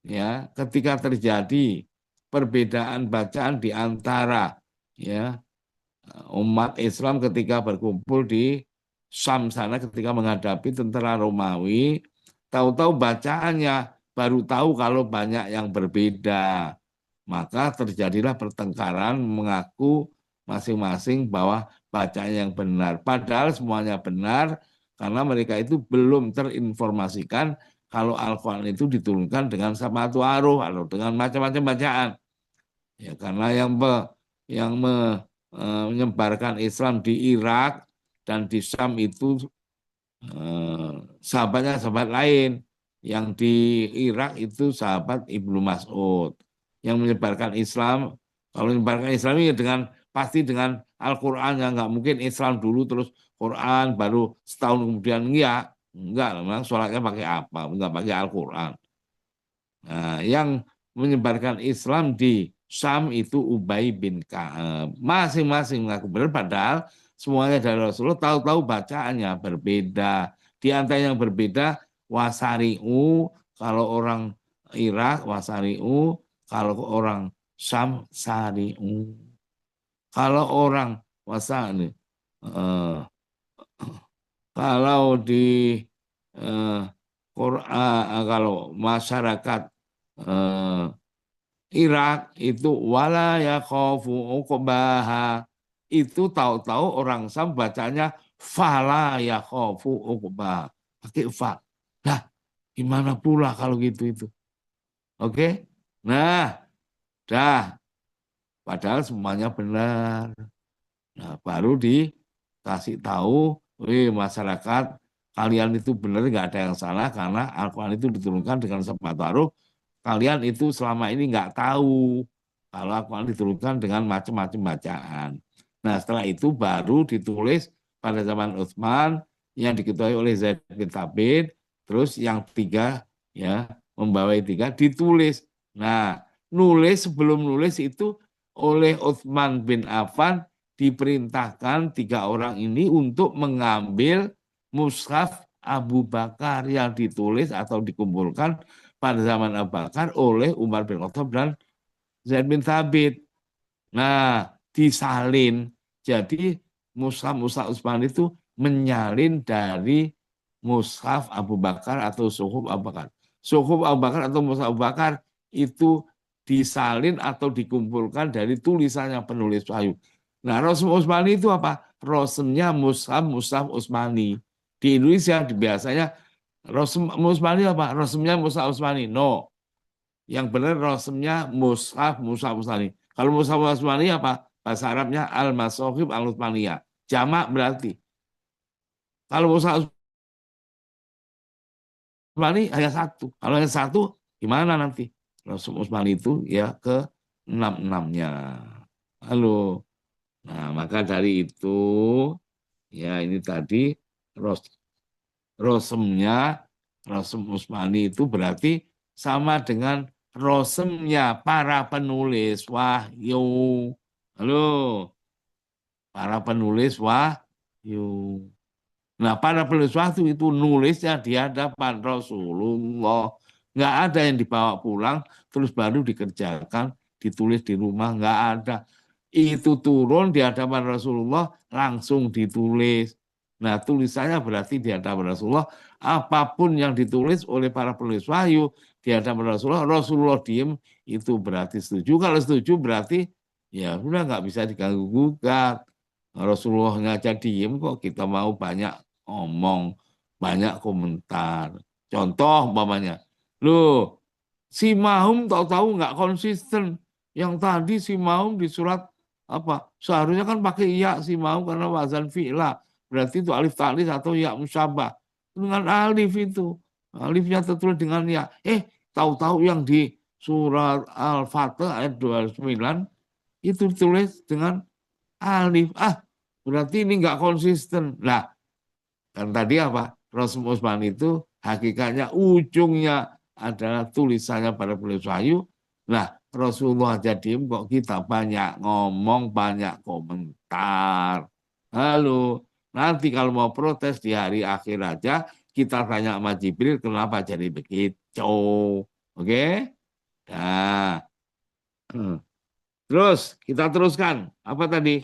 ya, ketika terjadi perbedaan bacaan di antara ya umat Islam ketika berkumpul di Syam sana ketika menghadapi tentara Romawi, tahu-tahu bacaannya baru tahu kalau banyak yang berbeda. Maka terjadilah pertengkaran mengaku masing-masing bahwa bacanya yang benar. Padahal semuanya benar karena mereka itu belum terinformasikan kalau Al-Quran itu diturunkan dengan sabatu aruh atau dengan macam-macam bacaan. Ya, karena yang menyebarkan Islam di Irak dan di Syam itu sahabat lain. Yang di Irak itu sahabat Ibnu Mas'ud. Yang menyebarkan Islam, kalau menyebarkan Islam ini pasti dengan Al-Quran, yang nggak mungkin Islam dulu terus Quran baru setahun kemudian enggak, memang sholatnya pakai apa? Enggak pakai Al-Quran. Nah, yang menyebarkan Islam di Syam itu Ubay bin Ka'ab. Masing-masing mengaku benar, padahal semuanya dari Rasulullah, tahu-tahu bacaannya berbeda. Di antara yang berbeda, wasari'u, kalau orang Irak wasari'u, Kalau orang samsari'un. Kalau orang wasani, kalau di Quran, kalau masyarakat Irak itu wala yakhafu uqbaha, itu tahu-tahu orang Sam bacanya fala yakhafu uqbaha, pakai fa. Nah, gimana pula kalau gitu itu? Oke? Nah, dah. Padahal semuanya benar. Nah, baru dikasih tahu, masyarakat, kalian itu benar, nggak ada yang salah karena Al-Quran itu diturunkan dengan sebab taruh. Kalian itu selama ini nggak tahu kalau Al-Quran diturunkan dengan macam-macam bacaan. Nah, setelah itu baru ditulis pada zaman Utsman yang diketahui oleh Zaid bin Thabit, terus yang tiga ya membawa tiga ditulis. Nah, sebelum nulis itu oleh Utsman bin Affan diperintahkan tiga orang ini untuk mengambil mushaf Abu Bakar yang ditulis atau dikumpulkan pada zaman Abu Bakar oleh Umar bin Khattab dan Zaid bin Thabit. Nah, disalin. Jadi mushaf Utsman itu menyalin dari mushaf Abu Bakar atau suhuf Abu Bakar. Suhuf Abu Bakar atau mushaf Abu Bakar itu disalin atau dikumpulkan dari tulisannya penulis wahyu. Nah, Rosem Utsmani itu apa? Rosemnya mushaf Utsmani. Di Indonesia biasanya Rosem Utsmani apa? Rosemnya mushaf Utsmani. No. Yang benar rosemnya mushaf Utsmani. Kalau mushaf Utsmani apa? Bahasa Arabnya al-Masahib al-Utsmaniyah. Jamak berarti. Kalau mushaf Utsmani hanya satu. Kalau hanya satu, gimana nanti? Rosem Utsmani itu ya ke enam-enamnya. Halo. Nah, maka dari itu, ya ini tadi rosemnya, Rosem Utsmani itu berarti sama dengan rosemnya para penulis wahyu. Halo, para penulis wahyu. Nah, para penulis wahyu itu nulisnya di hadapan Rasulullah. Nggak ada yang dibawa pulang, terus baru dikerjakan, ditulis di rumah. Nggak ada. Itu turun di hadapan Rasulullah, langsung ditulis. Nah, tulisannya berarti di hadapan Rasulullah, apapun yang ditulis oleh para penulis wahyu di hadapan Rasulullah, Rasulullah diem, itu berarti setuju. Kalau setuju berarti ya sudah nggak bisa diganggu gugat. Rasulullah aja diem kok kita mau banyak ngomong, banyak komentar. Contoh umpamanya, loh, si Mahum tahu-tahu nggak konsisten. Yang tadi si Mahum di surat apa? Seharusnya kan pakai ya si Mahum karena wazan fi'la. Berarti itu alif ta'lis atau ya musyabah. Dengan alif itu. Alifnya tertulis dengan ya. Tahu-tahu yang di surat Al-Fatih ayat 29 itu tulis dengan alif. Berarti ini nggak konsisten. Nah, kan tadi apa? Rasul Utsman itu hakikatnya ujungnya adalah tulisannya pada penulis wahyu. Nah, Rasulullah jadi kok kita banyak ngomong, banyak komentar. Halo, nanti kalau mau protes di hari akhir aja, kita tanya sama Jibril kenapa jadi begitu. Oke? Nah, terus kita teruskan. Apa tadi?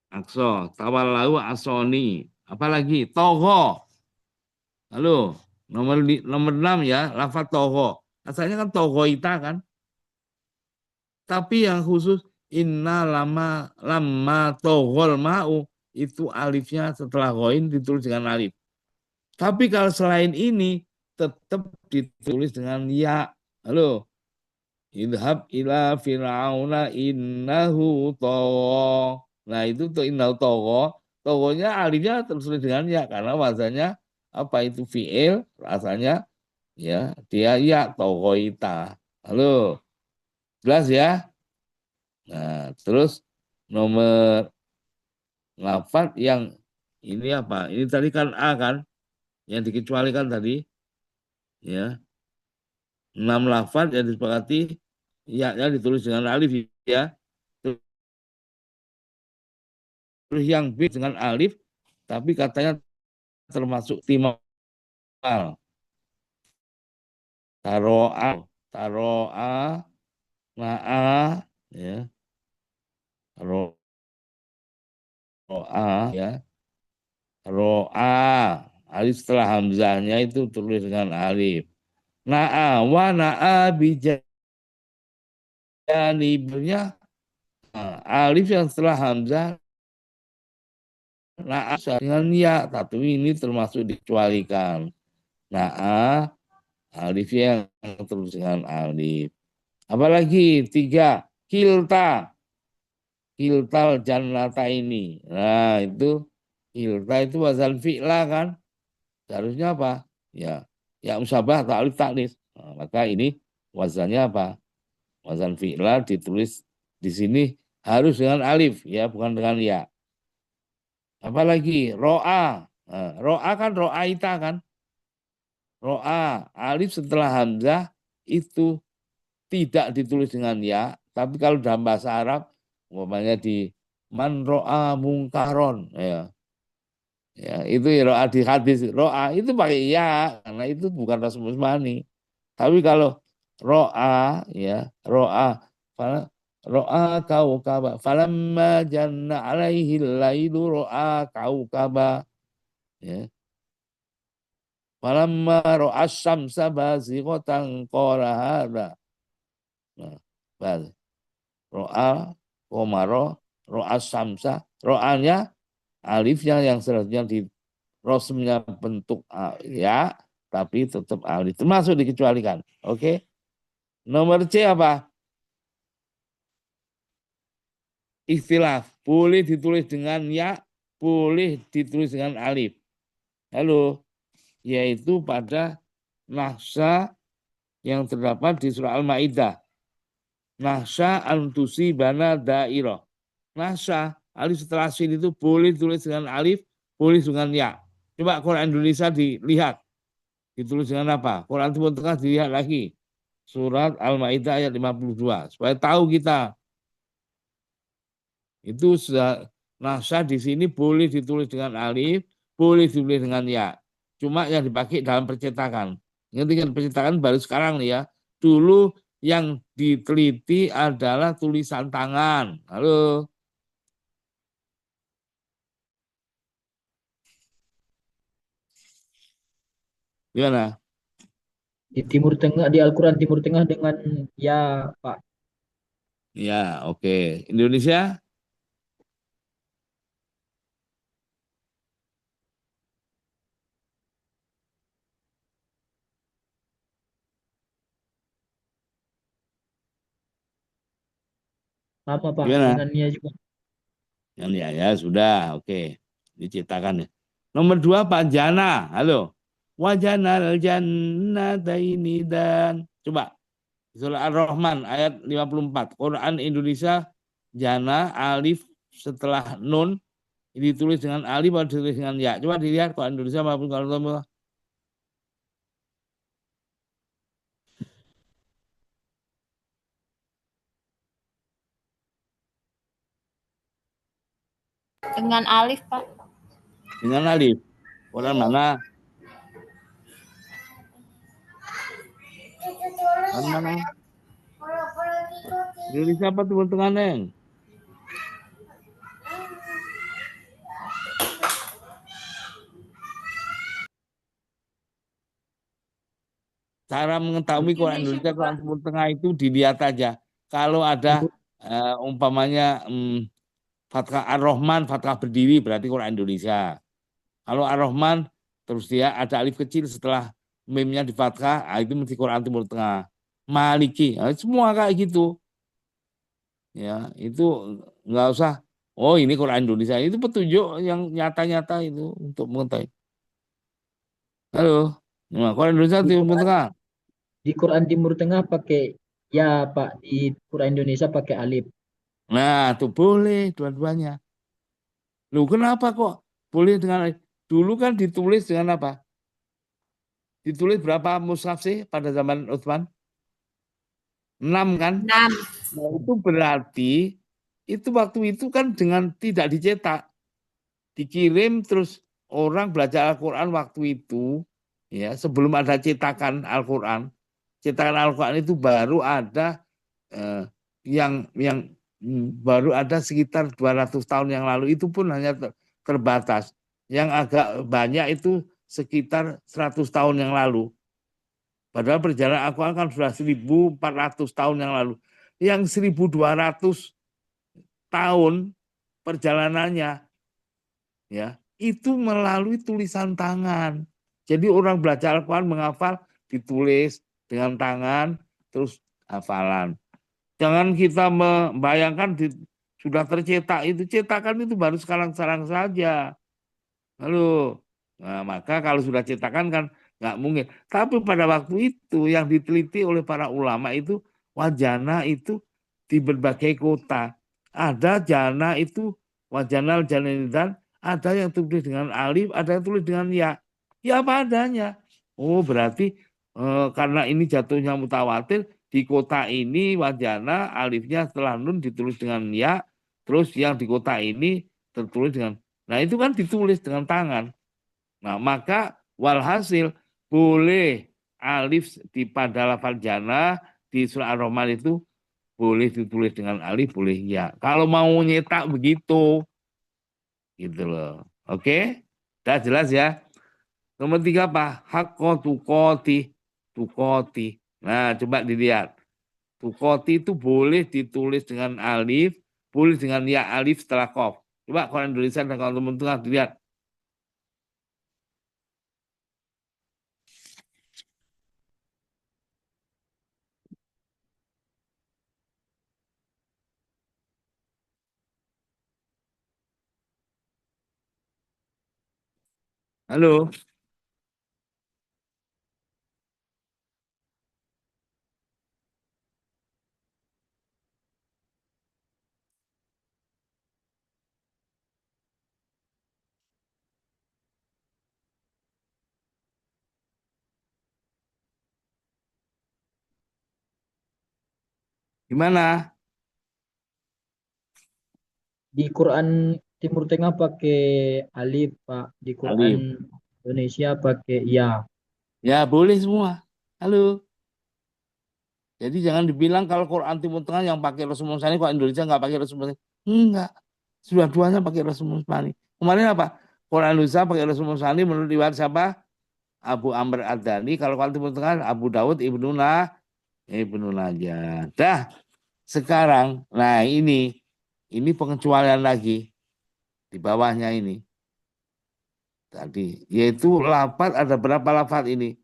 Akso, tawalau asoni. Apalagi toho. Halo, nomor 6 ya, lafaz toho. Asalnya kan toho ita kan. Tapi yang khusus inna lama tohol mau itu alifnya setelah goin ditulis dengan alif. Tapi kalau selain ini tetap ditulis dengan ya. Halo, idhab ila fir'auna innahu tagha. Nah, itu tuh innahu tagha. Togonya alifnya tertulis dengan ya karena wazannya apa itu fi'il, rasanya ya dia ya togoita. Halo, jelas ya? Nah, terus nomor lafaz yang ini apa? Ini tadi kan A kan, yang dikecualikan tadi ya. 6 lafaz yang disepakati ya ditulis dengan alif ya. Terus yang B dengan alif tapi katanya termasuk timal. Taroa, taroa, na'a, ya, roa, ya, roa. Alif setelah hamzahnya itu tulis dengan alif. Na'a wa na'a bijanibnya, alif yang setelah hamzah na'a dengan ya, tapi ini termasuk dikecualikan. Na'a alif yang terus dengan alif. Apalagi 3, kilta, kiltal jannata ini. Nah itu kilta itu wazan fi'la kan, seharusnya apa? Ya musabah atau alif taknis. Nah, maka ini wazannya apa? Wazan fi'la ditulis di sini harus dengan alif, ya bukan dengan ya. Apalagi ro'a. Nah, ro'a kan ro'aita kan. Ro'a, alif setelah hamzah itu tidak ditulis dengan ya, tapi kalau dalam bahasa Arab, umpamanya di man ro'a mungkaron, ya itu ya ro'a di hadis, ro'a itu pakai ya, karena itu bukan Rasul Usmani. Tapi kalau ro'a, ya ro'a, ro'a kaukaba, falamma janna alaihi lailu ro'a kaukaba, ya. Falamma ro'a syamsa bazighatan qala hadza. Nah, ro'a, komaro, ro'a samsa, ro'anya alifnya yang seharusnya di rosmnya bentuk ya, tapi tetap alif. Termasuk dikecualikan. Oke. Nomor C apa? Ikhtilaf. Boleh ditulis dengan ya, boleh ditulis dengan alif. Halo. Yaitu pada nahsa yang terdapat di surah Al-Maidah. Nahsa antusi bana dairah. Nahsa alif setelah sin itu boleh ditulis dengan alif, boleh dengan ya. Coba Quran Indonesia dilihat. Ditulis dengan apa? Quran Timur Tengah dilihat lagi. Surat Al-Maidah ayat 52. Supaya tahu kita. Itu sudah nahsa di sini boleh ditulis dengan alif, boleh ditulis dengan ya. Cuma yang dipakai dalam percetakan. Ngerti kan, percetakan baru sekarang nih ya. Dulu yang diteliti adalah tulisan tangan. Halo. Gimana? Di Timur Tengah, di Al-Quran Timur Tengah dengan ya Pak. Ya, oke. Indonesia? Sama Pak, Gimana? dengan ya juga. Ya, sudah, oke. Diciptakan ya. Nomor 2 Pak Jana. Halo. Wajanal jannataini dan coba surah Ar-Rahman ayat 54. Quran Indonesia jana alif setelah nun ditulis dengan alif atau ditulis dengan ya. Coba dilihat Quran Indonesia maupun kalau Dengan alif, Pak. dengan alif. Quran mana? Quran mana? Indonesia apa Timur Tengah, Neng? Cara mengetahui Quran Indonesia, Quran Timur Tengah itu dilihat aja. Kalau ada Timur, umpamanya Fathah Ar-Rahman, Fathah berdiri berarti Quran Indonesia. Kalau Ar-Rahman terus dia ada alif kecil setelah mimnya di Fathah, itu mesti Quran Timur Tengah. Maliki, semua kayak gitu. Ya, itu nggak usah. Oh, ini Quran Indonesia. Itu petunjuk yang nyata-nyata itu untuk mengetahui. Halo. Nah, Quran Indonesia di Timur Quran, Tengah. di Quran Timur Tengah pakai ya Pak, di Quran Indonesia pakai alif. Nah, itu boleh dua-duanya. Loh, kenapa kok boleh dengan dulu kan ditulis dengan apa? Ditulis berapa mushaf sih pada zaman Utsman? 6 kan? 6. Nah, itu berarti itu waktu itu kan dengan tidak dicetak. dikirim terus orang belajar Al-Quran waktu itu, ya sebelum ada cetakan Al-Quran. Cetakan Al-Quran itu baru ada yang baru ada sekitar 200 tahun yang lalu, itu pun hanya terbatas. Yang agak banyak itu sekitar 100 tahun yang lalu. Padahal perjalanan Al-Quran kan sudah 1400 tahun yang lalu. Yang 1200 tahun perjalanannya, ya itu melalui tulisan tangan. Jadi orang belajar Al-Quran menghafal ditulis dengan tangan terus hafalan. Jangan kita membayangkan sudah tercetak, itu cetakan itu baru sekarang-sekarang saja. Halo. Nah, maka kalau sudah cetakan kan nggak mungkin. Tapi pada waktu itu yang diteliti oleh para ulama itu wajana itu di berbagai kota. Ada jana itu wajanal janinidan, ada yang tulis dengan alif, ada yang tulis dengan ya. Ya apa adanya. Oh berarti karena ini jatuhnya mutawatir, di kota ini wajana alifnya setelah nun ditulis dengan ya, terus yang di kota ini tertulis dengan. Nah itu kan ditulis dengan tangan. Nah maka walhasil boleh alif pada lafal jana di surah Ar-Rahman itu boleh ditulis dengan alif, boleh ya. Kalau mau nyetak begitu, gitu loh. Oke, udah jelas ya. Nomor 3 apa? Hakko tukoti, tukoti. Nah coba dilihat. Tukoti itu boleh ditulis dengan alif, boleh dengan ya alif setelah kof. Coba Quran Indonesia dan kalau teman-teman dilihat. Halo, gimana? Di Quran Timur Tengah pakai alif, Pak. Di Quran Alif. Indonesia pakai ya. Ya boleh semua. Halo. Jadi jangan dibilang kalau Quran Timur Tengah yang pakai Rasul Sani, kok Indonesia nggak pakai Rasul Sani. Enggak. Sudah duanya pakai Rasul Sani. Kemarin apa? Quran Indonesia pakai Rasul Sani menurut riwayat siapa? Abu Amr Ad-Dhani. Kalau Quran Timur Tengah Abu Dawud Ibnu Najah. Dah. Sekarang, nah ini pengecualian lagi di bawahnya ini. Tadi yaitu lafaz, ada berapa lafaz ini?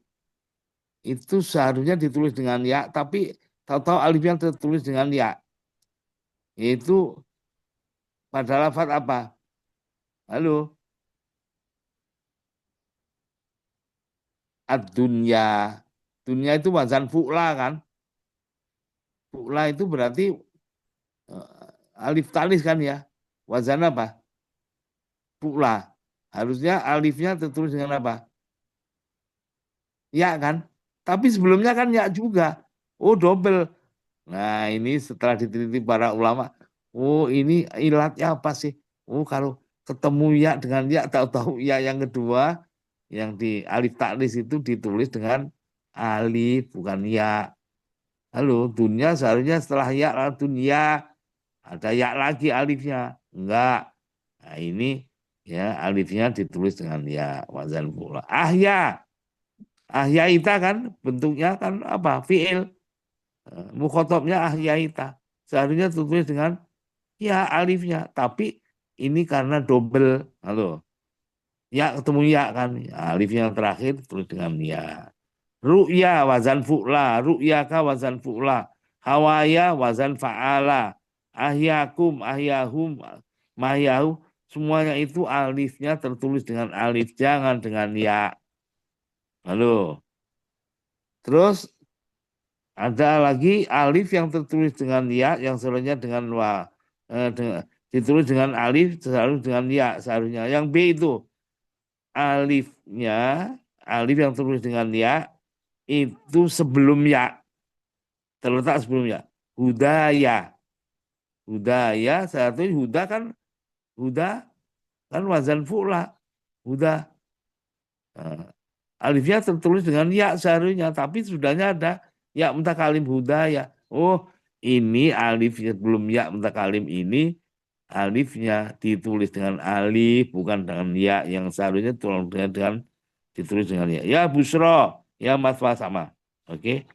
Itu seharusnya ditulis dengan ya, tapi tahu-tahu alifnya tertulis dengan ya. Yaitu pada lafaz apa? Halo, ad-dunya. Dunya itu wazan fu'la kan? Fu'la itu berarti alif talis kan ya? Wazan apa? Fu'la. Harusnya alifnya tertulis dengan apa? Ya kan? Tapi sebelumnya kan ya juga. Oh double. Nah ini setelah diteliti para ulama. Oh ini ilatnya apa sih? Oh kalau ketemu ya dengan ya, tahu-tahu ya yang kedua yang di alif taklis itu ditulis dengan alif bukan ya. Halo, dunia seharusnya setelah ya dunia ada ya lagi alifnya. Enggak. Nah ini ya alifnya ditulis dengan ya wazan pula. Ahyaita kan bentuknya kan apa? Fiil. Mukhotobnya ahyaita. Seharusnya ditulis dengan ya alifnya. Tapi ini karena double. Halo. Ya ketemu ya kan. Alif yang terakhir tulis dengan ya. Ru'ya wazan fu'la. Ru'yaka wazan fu'la. Hawaya wazan fa'ala. Ahyakum, ahyahum, mahyahu. Semuanya itu alifnya tertulis dengan alif. Jangan dengan ya. Halo. Terus ada lagi alif yang tertulis dengan ya, yang seharusnya dengan ditulis dengan alif, seharusnya dengan ya seharusnya. Yang B itu alifnya, alif yang tertulis dengan ya itu sebelum ya, terletak sebelum ya. Hudaya, hudaya satu huda kan huda kan wazan fu'la. Udah. Alifnya tertulis dengan ya seharusnya, tapi sudahnya ada ya mutakalim hudaya. Oh, ini alif belum ya mutakalim ini alifnya ditulis dengan alif bukan dengan ya yang seharusnya tulis dengan ditulis dengan ya. Ya busro, ya maswa sama. Oke.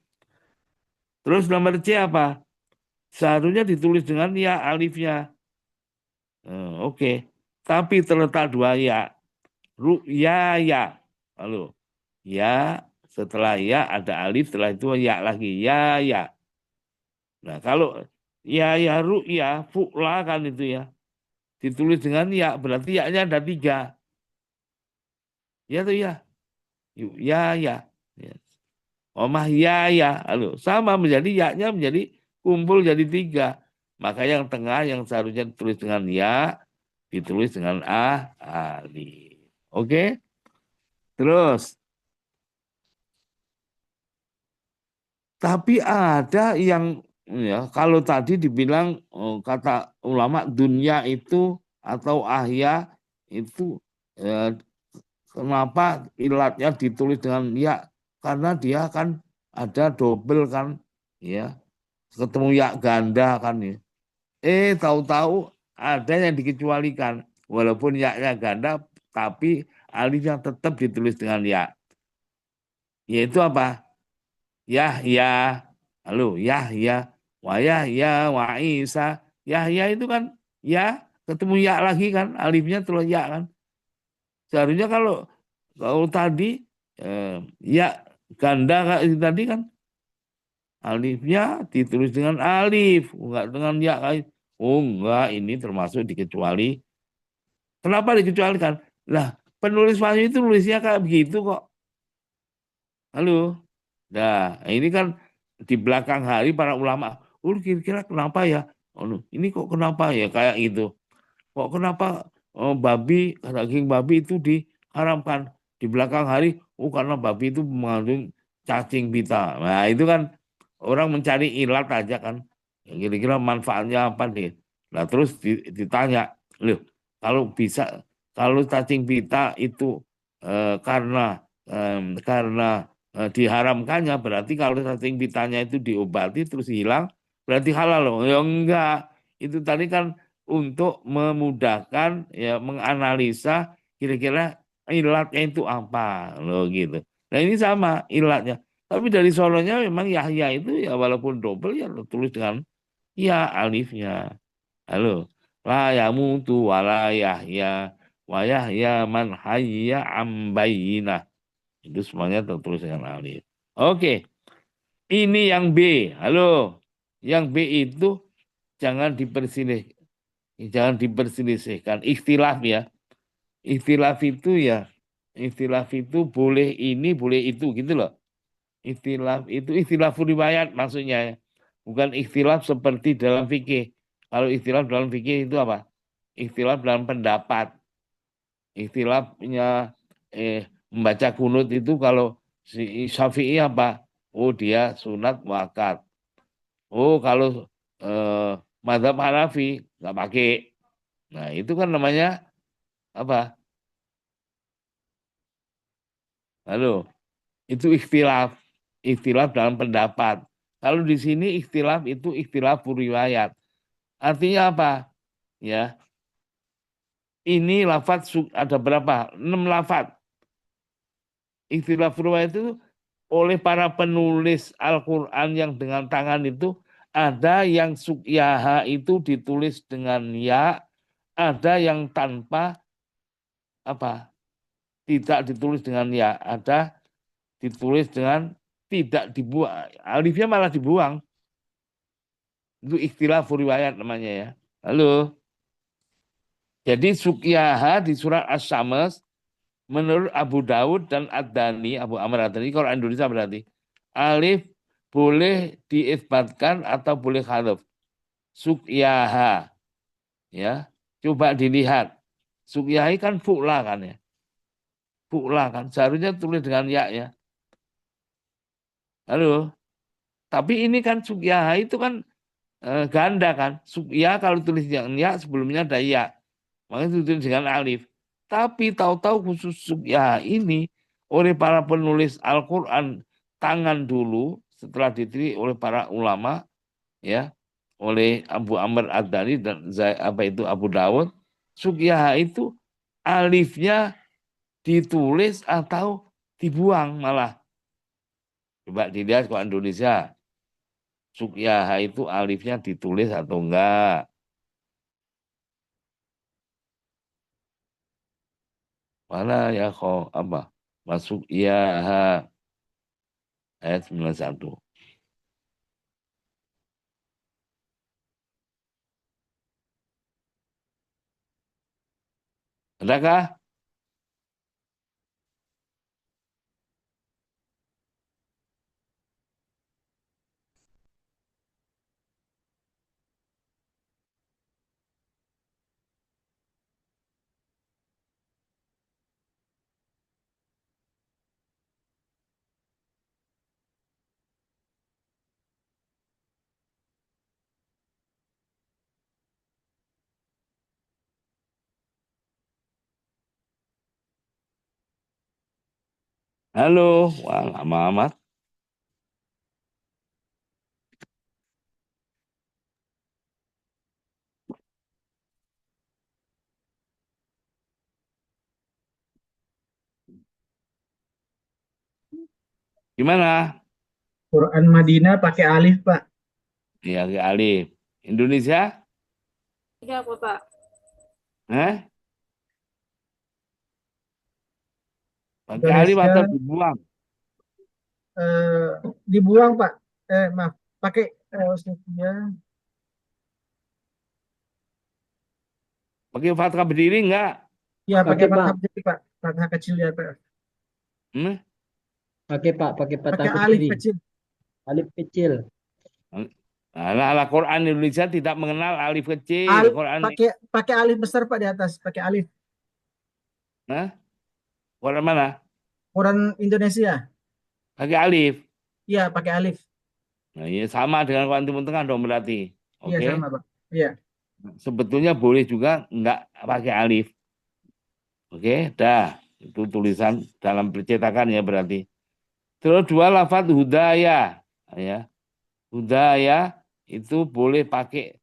Terus nomor C apa? Seharusnya ditulis dengan ya alifnya. Oke. Tapi terletak dua ya. Ru'ya ya. Halo. Ya, setelah ya ada alif, setelah itu ya lagi. Ya, ya. Nah, kalau ya ru'ya, fu'la kan itu ya. Ditulis dengan ya, berarti ya-nya ada 3. Ya tuh ya. Ya, ya. Ya. Omah ya, ya. Halo. Sama menjadi ya-nya menjadi kumpul jadi 3. Maka yang tengah yang seharusnya ditulis dengan ya, ditulis dengan alif. Oke? Terus. Tapi ada yang ya kalau tadi dibilang kata ulama dunia itu atau ahya itu kenapa ilatnya ditulis dengan ya karena dia kan ada double kan ya ketemu ya ganda kan ya. Tahu-tahu ada yang dikecualikan walaupun ya-nya ganda tapi alifnya tetap ditulis dengan ya. Yaitu apa? Yahya, halo Yahya, wa Yahya, wa Isa, Yahya itu kan ya ketemu ya lagi kan, alifnya terus ya kan. Seharusnya kalau tadi ya ganda tadi kan alifnya ditulis dengan alif, enggak dengan ya. Oh enggak, ini termasuk dikecuali. Kenapa dikecualikan? Lah, penulis wahyu itu nulisnya kayak begitu kok. Halo. Nah, ini kan di belakang hari para ulama, kira-kira kenapa ya? Ini kok kenapa ya kayak gitu? Kok kenapa daging babi itu diharamkan di belakang hari? Karena babi itu mengandung cacing pita. Nah, itu kan orang mencari ilat aja kan. Kira-kira manfaatnya apa nih? Nah, terus ditanya, loh, kalau cacing pita itu karena diharamkannya berarti kalau cacing pitanya itu diobati terus hilang berarti halal loh. Ya enggak. Itu tadi kan untuk memudahkan ya menganalisa kira-kira ilatnya itu apa loh gitu. Nah ini sama ilatnya. Tapi dari solonya memang Yahya itu ya walaupun double ya tulis dengan ya alifnya. Halo. La yamutu wala Yahya wa Yahya man hayya ambayina. Itu semuanya tertulis dengan alif. Oke. Ini yang B. Halo. Yang B itu jangan diperselisihkan. Ikhtilaf ya. Ikhtilaf itu boleh ini, boleh itu gitu loh. Ikhtilaf riwayat maksudnya ya. Bukan ikhtilaf seperti dalam fikih. Kalau ikhtilaf dalam fikih itu apa? Ikhtilaf dalam pendapat. Ikhtilafnya membaca kunut itu kalau si Syafi'i apa? Oh dia sunat muakkad. Oh kalau mazhab Hanafi nggak pakai. Nah itu kan namanya apa? Halo, itu ikhtilaf. Ikhtilaf dalam pendapat. Kalau di sini ikhtilaf itu ikhtilaf riwayat. Artinya apa? Ya, ini lafaz ada berapa? 6 lafaz. Ikhtilaf riwayat itu oleh para penulis Al-Quran yang dengan tangan itu ada yang sukyaha itu ditulis dengan ya, ada yang tanpa apa tidak ditulis dengan ya, ada ditulis dengan tidak dibuang, alifnya malah dibuang. Itu ikhtilaf riwayat namanya ya. Halo. Jadi sukyaha di surat As-Syams menurut Abu Daud dan Ad-Dani, Abu Amr Ad-Dani, kalau Indonesia berarti alif boleh diisbatkan atau boleh hadaf. Sukyaha. Ya. Coba dilihat. Sukyahi kan fu'la kan ya. Fu'la kan. Seharusnya tulis dengan ya ya. Halo. Tapi ini kan sukyaha itu kan ganda kan. Sukya kalau tulis dengan ya sebelumnya ada ya. makanya ditulis dengan alif. Tapi tahu-tahu khusus sukyah ini oleh para penulis Al-Quran tangan dulu setelah diteliti oleh para ulama, ya, oleh Abu Amr Ad-Dani dan Abu Dawud, sukyah itu alifnya ditulis atau dibuang malah. Coba dilihat kalau Indonesia, sukyah itu alifnya ditulis atau enggak. Mana ya kok apa? Masuk ya ayat 91. Adakah? Halo, wah lama amat. Gimana? Quran Madinah pakai alif, Pak. Ya, ke alif. Indonesia? Iya, Bapak. Eh? Pakai alif Indonesia atau dibuang? dibuang, Pak. Maaf, pakai ya, Pakai fathah berdiri enggak? ya pakai Pakai Pak, fathah kecil, Pak. Fathah kecil ya, Pak. Hmm? pakai Pak, pakai patah Pakai alif berdiri, kecil. alif kecil. Ala Quran Indonesia tidak mengenal alif kecil. Quran, Pakai pakai alif besar, Pak, di atas. Pakai alif. nah? Quran mana? Quran Indonesia. Pakai alif. Iya, pakai alif. Nah, ini sama dengan Quran Timur Tengah dong berarti. Iya, Oke. sama, Pak. Iya. Sebetulnya boleh juga enggak pakai alif. Oke, dah. Itu tulisan dalam percetakan ya berarti. Terus dua lafadz hudaya, ya. Hudaya itu boleh pakai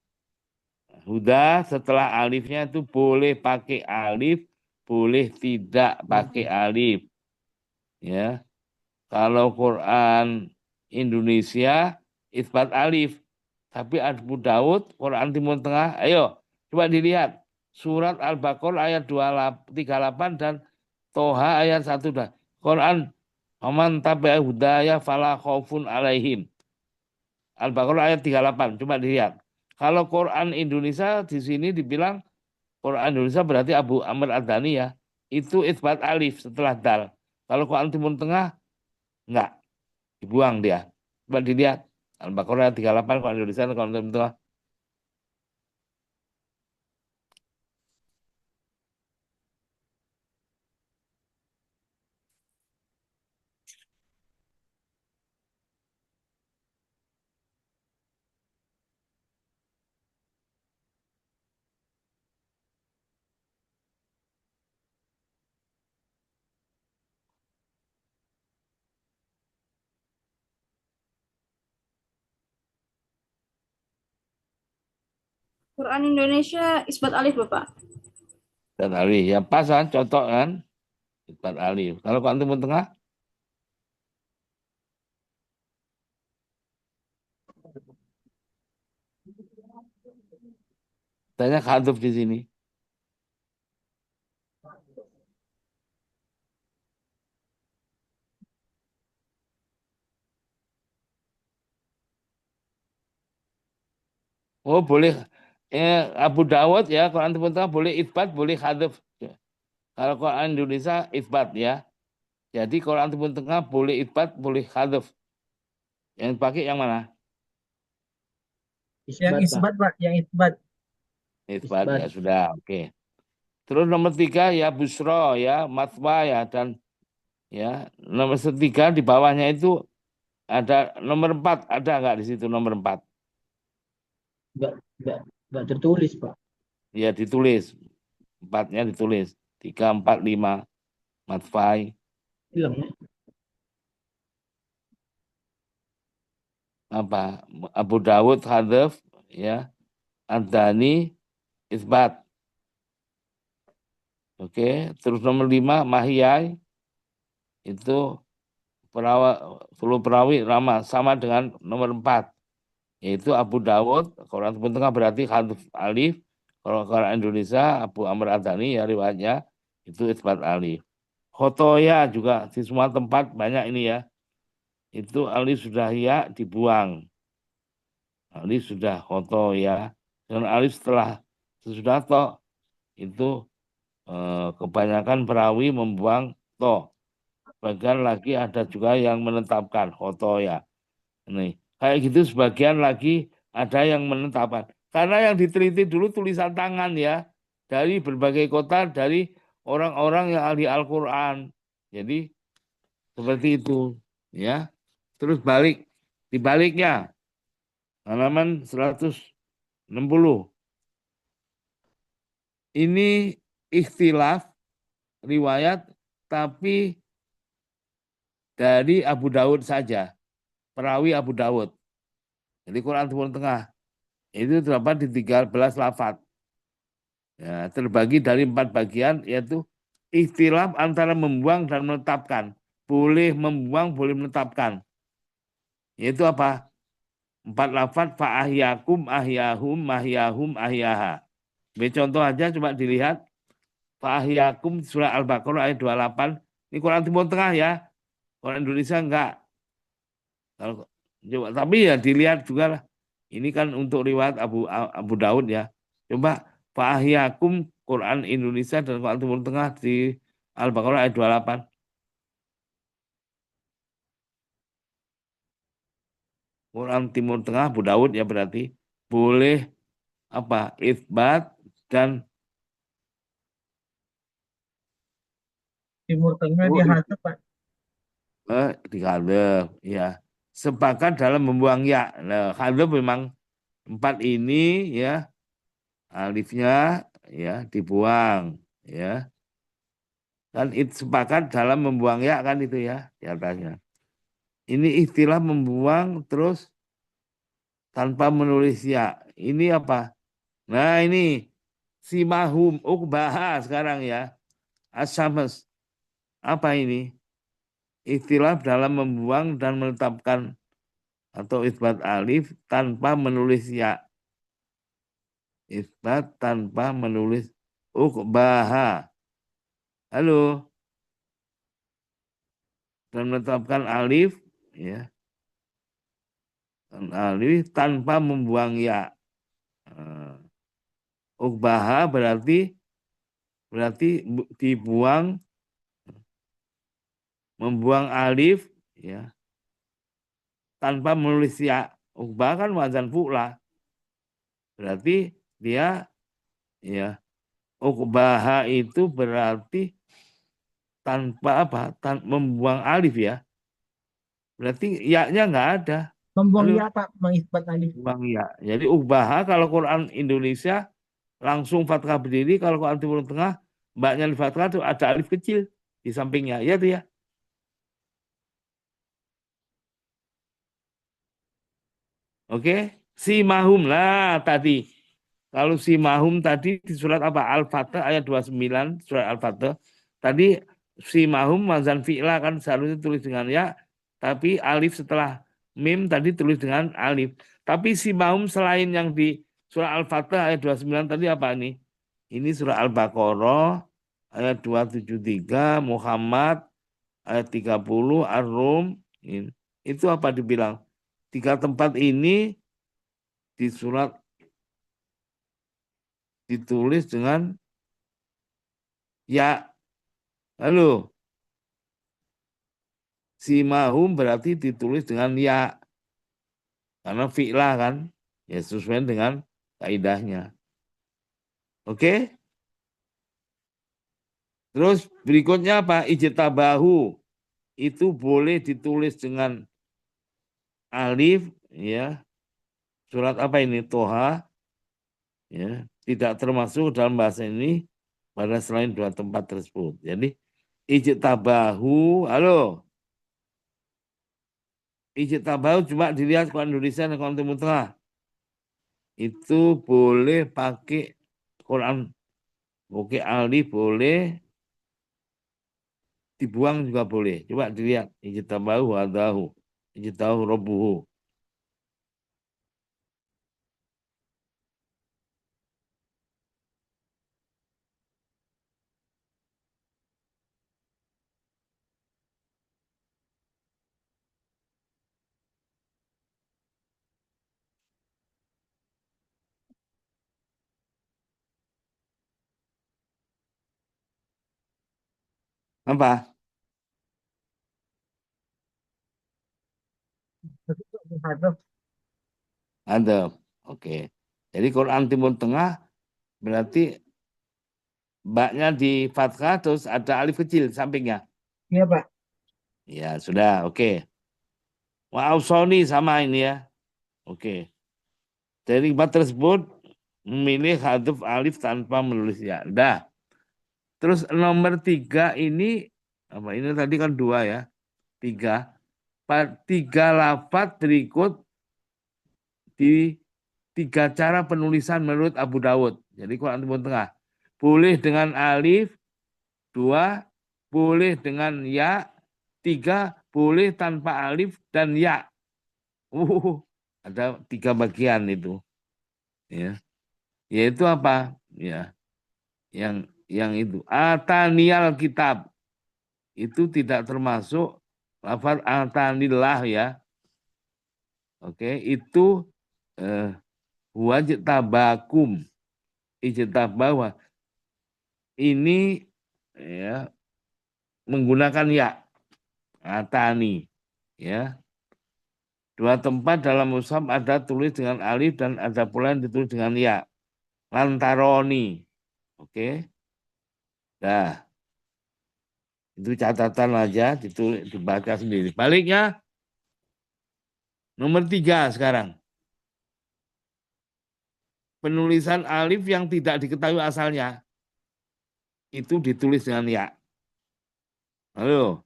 huda setelah alifnya itu boleh pakai alif, boleh tidak pakai alif. Ya. Kalau Quran Indonesia isbat alif, tapi Abu Daud Quran Timur Tengah, ayo coba dilihat surat Al-Baqarah ayat 38 dan Toha ayat 1 dah. Quran Aman tabi'a hudaya fala khaufun alaihim. Al-Baqarah ayat 38. Coba dilihat. Kalau Quran Indonesia di sini dibilang Quran Indonesia berarti Abu Amr Ad-Dani ya. Itu isbat alif setelah dal. Kalau Quran Timur Tengah enggak, dibuang dia. Coba dilihat. Al-Baqarah ayat 38 Quran Indonesia dan Quran Timur Tengah. Quran Indonesia isbat alif, Bapak. Dan alif. Ya pas kan, contoh kan. Isbat alif. Kalau Quran Timur Tengah, tanya haduf di sini. Oh boleh. Abu Dawud ya, Quran Timur Tengah boleh isbat, boleh haduf. Kalau Quran Indonesia isbat ya. Jadi Quran Timur Tengah boleh isbat, boleh haduf. Yang pakai yang mana? Yang Isbat Pak, isbat, Pak. Yang isbat. Isbat isbat. ya sudah, oke. Terus nomor 3 ya busro ya, matwa ya dan ya nomor 3 di bawahnya itu ada nomor 4, ada nggak di situ nomor 4? Enggak, enggak tertulis Pak. Ya ditulis. Empatnya ditulis. 3, 4, 5. Matfai. Hilang. Apa? Abu Dawud hadaf, ya. Ad-Dani isbat. Oke, terus nomor 5 Mahiyai itu perawi ramah sama dengan nomor 4, yaitu Abu Dawud. Quran Timur Tengah berarti hadaf alif. Kalau Quran Indonesia Abu Amr Ad-Dani ya riwayatnya itu isbat alif. Khotoya juga di semua tempat banyak ini ya. Itu alif sudah ya dibuang. Alif sudah khotoya. Dan alif sesudah to itu kebanyakan perawi membuang to. Bagian lagi ada juga yang menetapkan khotoya. Nih, kayak gitu sebagian lagi ada yang menetapkan. Karena yang diteliti dulu tulisan tangan ya. Dari berbagai kota, dari orang-orang yang ahli Al-Quran. Jadi seperti itu ya. Terus dibaliknya halaman 160. Ini ikhtilaf riwayat tapi dari Abu Dawud saja, perawi Abu Dawud. Jadi Quran Timur Tengah itu terdapat di 13 lafaz. Ya, terbagi dari 4 bagian, yaitu ikhtilaf antara membuang dan menetapkan. Boleh membuang, boleh menetapkan. Yaitu apa? 4 lafaz fa'ahyakum, ahyahum, mahyahum, ahyaha. Contoh aja coba dilihat. Fa'ahyakum surah Al-Baqarah ayat 28. Ini Quran Timur Tengah ya. Quran Indonesia enggak. Kalau coba, tapi ya dilihat juga lah. Ini kan untuk riwayat Abu Daud ya. Coba fa'ahyakum Quran Indonesia dan Quran Timur Tengah di Al-Baqarah ayat 28. Quran Timur Tengah Abu Daud ya berarti boleh apa? Itsbat dan Timur Tengah dia hadap, Pak. dikadep ya. Sepakat dalam membuang ya. Nah, hadap memang 4 ini ya, alifnya ya dibuang ya. Kan itu sepakat dalam membuang ya kan itu ya di atasnya. Ini istilah membuang terus tanpa menulis ya. Ini apa? Nah ini simahum ukbaha sekarang ya. Asyams. Apa ini? Istilah dalam membuang dan menetapkan atau isbat alif tanpa menulis ya. Isbat tanpa menulis ukbaha. Halo. Dan menetapkan alif ya. Alif tanpa membuang ya. Ukbaha berarti dibuang, membuang alif ya tanpa menulis ya. Ukbaha kan wazan fu'la. Berarti dia ya ukbaha itu berarti tanpa apa? Membuang alif ya. Berarti ya-nya nggak ada. Membuang Halo? ya, Pak, mengisbat alif. Membuang ya. Jadi ukbaha kalau Quran Indonesia langsung fathah berdiri, kalau Quran Timur Tengah mbaknya di fathah itu ada alif kecil di sampingnya. Ya tuh ya. Oke, si mahum lah tadi. Kalau si mahum tadi di surat apa? Al-Fatah ayat 29 surat Al-Fatah. Tadi si mahum wazan fi'la kan seharusnya tulis dengan ya, tapi alif setelah mim tadi tulis dengan alif. Tapi si mahum selain yang di surat Al-Fatah ayat 29 tadi apa nih? Ini surah Al-Baqarah ayat 273, Muhammad ayat 30, Ar-Rum. Itu apa dibilang? 3 tempat ini di surat ditulis dengan ya. Halo. Simahum berarti ditulis dengan ya. Karena fi'lah kan. Ya sesuai dengan kaidahnya. Oke. Terus berikutnya apa? Ijtabahu. Itu boleh ditulis dengan alif ya. Surat apa ini? Toha. Ya, tidak termasuk dalam bahasa ini pada selain dua tempat tersebut. Jadi ijtabahu, halo. Ijtabahu cuma dilihat Quran Indonesia dan Quran Timur Tengah. Itu boleh pakai Quran, oke alif boleh, dibuang juga boleh. Coba dilihat ijtabahu hadahu, ijtabahu rabbuhu. Apa? Hadaf. Ada. Oke. Jadi Quran Timur Tengah berarti baknya di fathah terus ada alif kecil sampingnya. Iya, Pak. Ya, sudah. Oke. Wa ausoni sama ini ya. Oke. Dari empat tersebut memilih hadaf alif tanpa menulis ya. Udah. Terus nomor 3 ini apa ini tadi kan 2 ya. 3. 3 lafaz berikut di 3 cara penulisan menurut Abu Dawud. Jadi Quran Timur Tengah. Boleh dengan alif, 2 boleh dengan ya, 3 boleh tanpa alif dan ya. Ada 3 bagian itu. Ya. Yaitu apa? Ya. Yang itu. Ataniyal kitab. Itu tidak termasuk lafaz atanillah ya. Oke, itu wajib tabakum. Ijtabah ini ya menggunakan ya atani ya. Dua tempat dalam mushaf ada tulis dengan alif dan ada pula yang ditulis dengan ya. Lantaroni. Oke. Nah, itu catatan aja ditulis dibaca sendiri. Baliknya nomor 3 sekarang. Penulisan alif yang tidak diketahui asalnya itu ditulis dengan ya. Halo.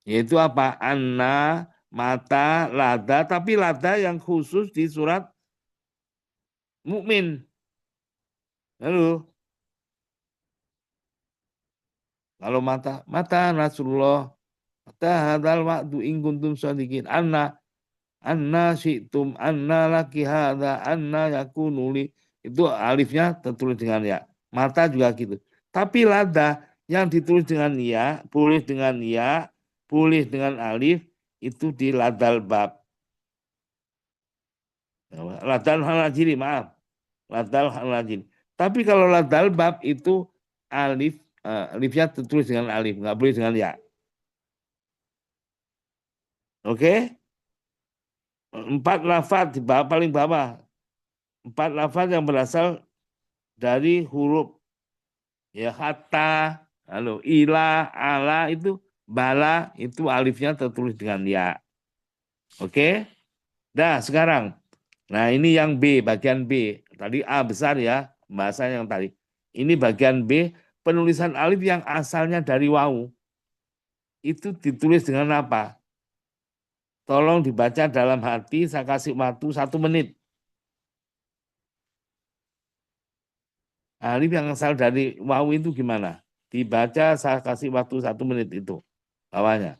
Yaitu apa? Anna, mata, lada, tapi lada yang khusus di surat Mukmin. Halo. Kalau mata Nasrullah, mata hadal waktu in kuntum shadiqin. Anna syi'tum, anna laki hadha, anna yakunuli. Itu alifnya tertulis dengan ya. Mata juga gitu. Tapi lada yang ditulis dengan ya, boleh dengan ya, boleh dengan alif, itu di ladal bab. Ladal halajiri, maaf. Ladal halajiri. Tapi kalau ladal bab itu alif, alifnya tertulis dengan alif, nggak boleh dengan ya. Oke? 4 lafaz di bawah, paling bawah. 4 lafaz yang berasal dari huruf ya hatta, lalu ila, ala itu bala itu alifnya tertulis dengan ya. Oke? Dah sekarang. Nah, ini yang B, bagian B. Tadi A besar ya, bahasa yang tadi. Ini bagian B, penulisan alif yang asalnya dari wawu. Itu ditulis dengan apa? Tolong dibaca dalam hati, saya kasih waktu 1 menit. Alif yang asal dari wawu itu gimana? Dibaca, saya kasih waktu 1 menit itu. Bawahnya.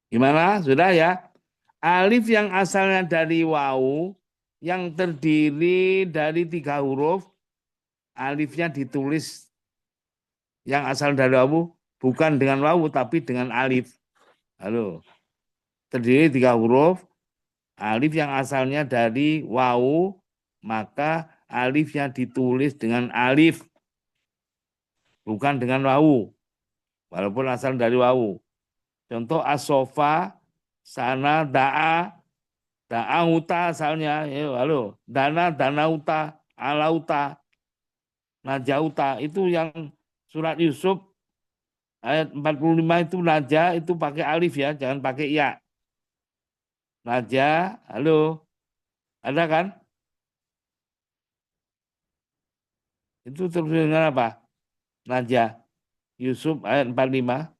Gimana? Sudah ya? Alif yang asalnya dari wawu yang terdiri dari 3 huruf, alifnya ditulis yang asal dari wawu, bukan dengan wawu tapi dengan alif. Halo, terdiri 3 huruf, alif yang asalnya dari wawu, maka alifnya ditulis dengan alif, bukan dengan wawu, walaupun asal dari wawu. Contoh asofa, sana, da'a uta asalnya, halo, dana uta, alauta, najauta, itu yang surat Yusuf ayat 45 itu naja itu pakai alif ya, jangan pakai ya. Naja, halo, ada kan? Itu terus dengan apa? Naja, Yusuf ayat 45.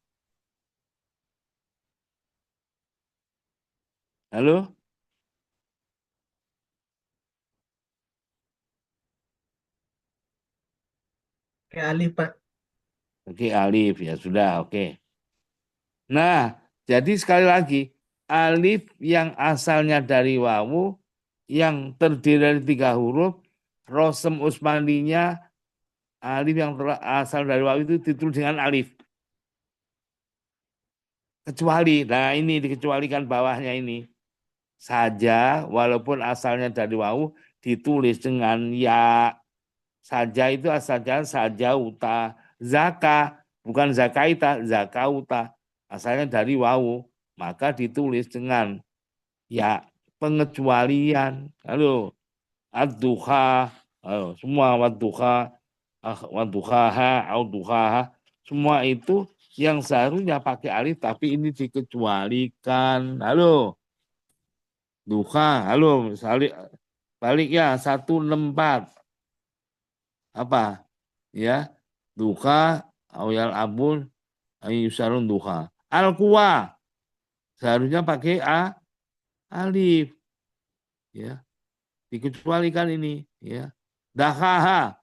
Halo? Kayak alif, Pak. Oke, alif ya sudah, oke. Nah, jadi sekali lagi, alif yang asalnya dari wawu, yang terdiri dari 3 huruf, rosem usmaninya, alif yang asal dari wawu itu ditulis dengan alif. Kecuali, nah ini dikecualikan bawahnya ini. Saja, walaupun asalnya dari wawu, ditulis dengan ya. Saja itu asalnya saja uta. Zaka, bukan zakaita, zakauta. Asalnya dari wawu, maka ditulis dengan ya pengecualian. Halo, ad-duha, semua wadduha, wadduhaha, auduhaha, semua itu yang seharusnya pakai alif tapi ini dikecualikan. Halo, duha, halo, balik ya 164. Apa? Ya, duha, awyal abun, ayusarun duha. Al-Quwa, seharusnya pakai alif. Ya, dikecualikan ini. Ya, dahaha,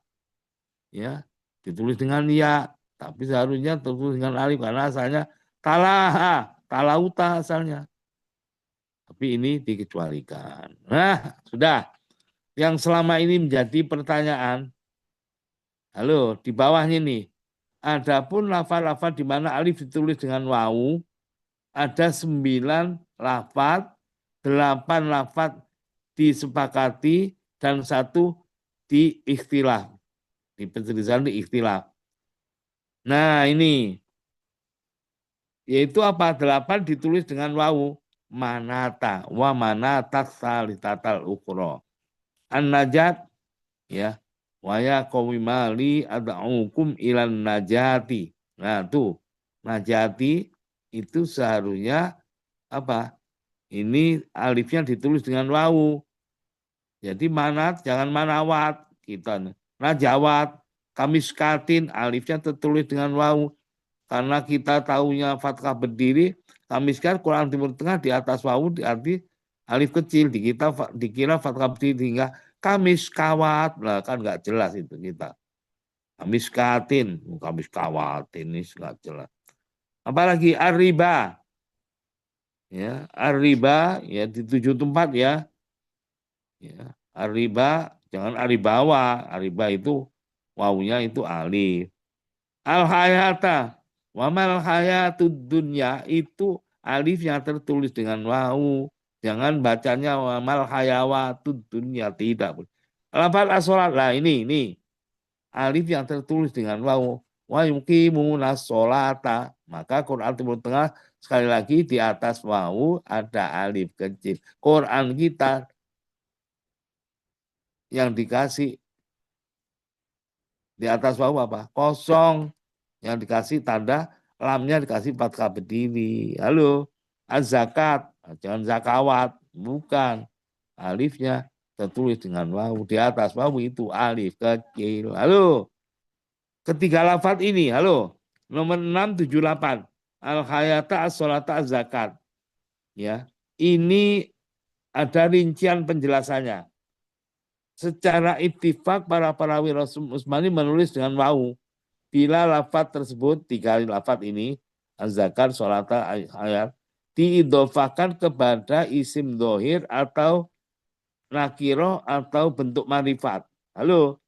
ya, ditulis dengan ya, tapi seharusnya tertulis dengan alif karena asalnya talaha, talauta asalnya. Tapi ini dikecualikan. Nah, sudah. Yang selama ini menjadi pertanyaan, halo, di bawahnya nih. Adapun lafaz-lafaz di mana alif ditulis dengan wawu, ada 9 lafaz, 8 lafaz disepakati, dan 1 di ikhtilaf. Di penjelasan di ikhtilaf. Nah ini, yaitu apa? 8 ditulis dengan wawu. Manata, wa manatat salitatal ukhra. An-najat, ya, waya qawimali ad'ukum ilan najati. Nah tuh, najati itu seharusnya apa? Ini alifnya ditulis dengan wawu. Jadi manat, jangan manawat. Kita najawat, kamiskatin, alifnya tertulis dengan wawu. Karena kita tahunya fathah berdiri, kamiskan Quran Timur Tengah di atas wawu diarti alif kecil, dikira fathah berdiri hingga kamiskawat. Lah kan nggak jelas itu kita. Kamiskatin, kamiskawatin ini nggak jelas. Apalagi arriba. Ya, arriba ya di 7 tempat ya. Ya, arriba jangan aribawa, ariba itu wawunya itu alif. Al hayata, wa mal hayatud dunya itu alif yang tertulis dengan wawu. Jangan bacanya wa mal hayawatud dunya, tidak. Lafal as-sholat lah ini alif yang tertulis dengan wawu. Wa yuqimuna sholata, maka Quran Timur Tengah sekali lagi di atas wawu ada alif kecil. Quran kita yang dikasih di atas wawu apa? Kosong. Yang dikasih tanda lamnya dikasih fathah berdiri. Halo, az-zakat, jangan zakawat, bukan. Alifnya tertulis dengan wawu. Di atas wawu itu alif kecil. Halo, ketiga lafaz ini, halo. Nomor 678. Al-hayata as-sholata az-zakat. Ya, ini ada rincian penjelasannya. Secara ittifaq para perawi Rasul Utsmani menulis dengan wawu. Bila lafaz tersebut, 3 lafaz ini, az-zakat, sholata, ayat, diidofakan kepada isim dohir atau nakiro atau bentuk marifat. Halo.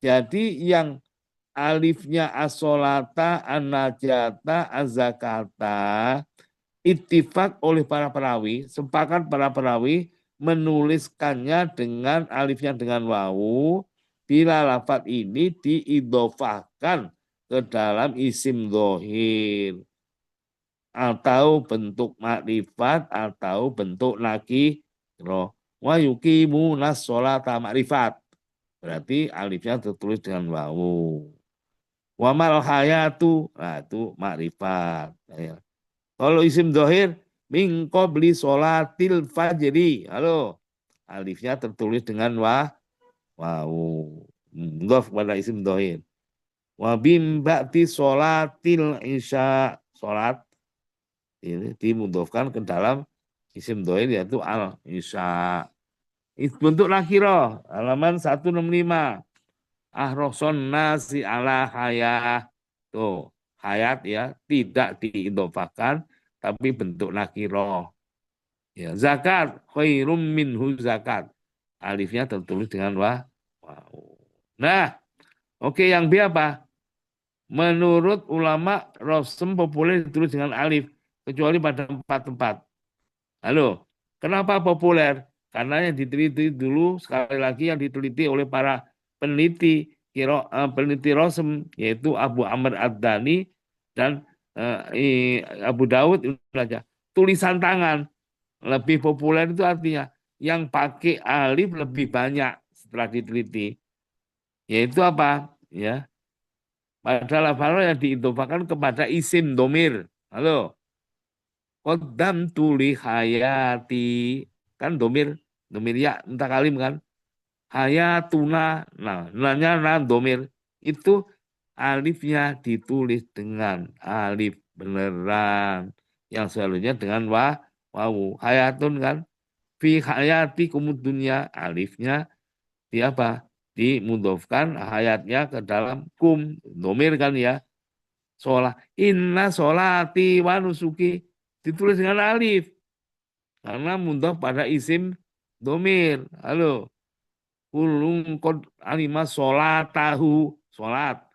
Jadi yang alifnya asolata, anajata, azakata, ittifaq oleh para perawi, sepakat para perawi menuliskannya dengan alifnya dengan wawu bila lafaz ini diidhofahkan ke dalam isim dhohir atau bentuk makrifat atau bentuk nakiro. Wa yuqimunas sholata makrifat. Berarti alifnya tertulis dengan wawu. Wa mal hayatu, nah itu makrifat. Ya. Kalau isim dohir, min qabli sholatil fajri. Halo, alifnya tertulis dengan wawu. Mudhof pada isim dohir. Wa bim ba'ti sholatil isya. Sholat ini dimudhofkan ke dalam isim dohir yaitu al isya. Bentuk nakiro, halaman 165. Ahroson nasi ala hayah. Tuh, hayat ya, tidak diidhofakan, tapi bentuk nakiro. Ya, zakat, khairum minhu zakat. Alifnya tertulis dengan wawu. Nah, oke, yang B apa? Menurut ulama, rosem populer ditulis dengan alif, kecuali pada 4 tempat. Halo, kenapa populer? Karena yang diteliti dulu, sekali lagi yang diteliti oleh para peneliti peneliti Rosem, yaitu Abu Amr Ad-Dani dan Abu Daud. Tulisan tangan lebih populer itu artinya yang pakai alif lebih banyak setelah diteliti. Yaitu apa? Ya, pada lafal yang diidhofakan kepada isim domir. Halo. Qaddam tuli hayati, kan domir ya entah kalim kan, hayatuna, nah nanya domir itu alifnya ditulis dengan alif beneran yang seharusnya dengan wawu. Hayatun kan, fi hayati kumud dunya, alifnya di apa, dimudhofkan hayatnya ke dalam kum domir kan ya. Sholat, inna sholati wa nusuki ditulis dengan alif karena mudhof pada isim domir. Halo, kulung kod alima sholatahu, sholat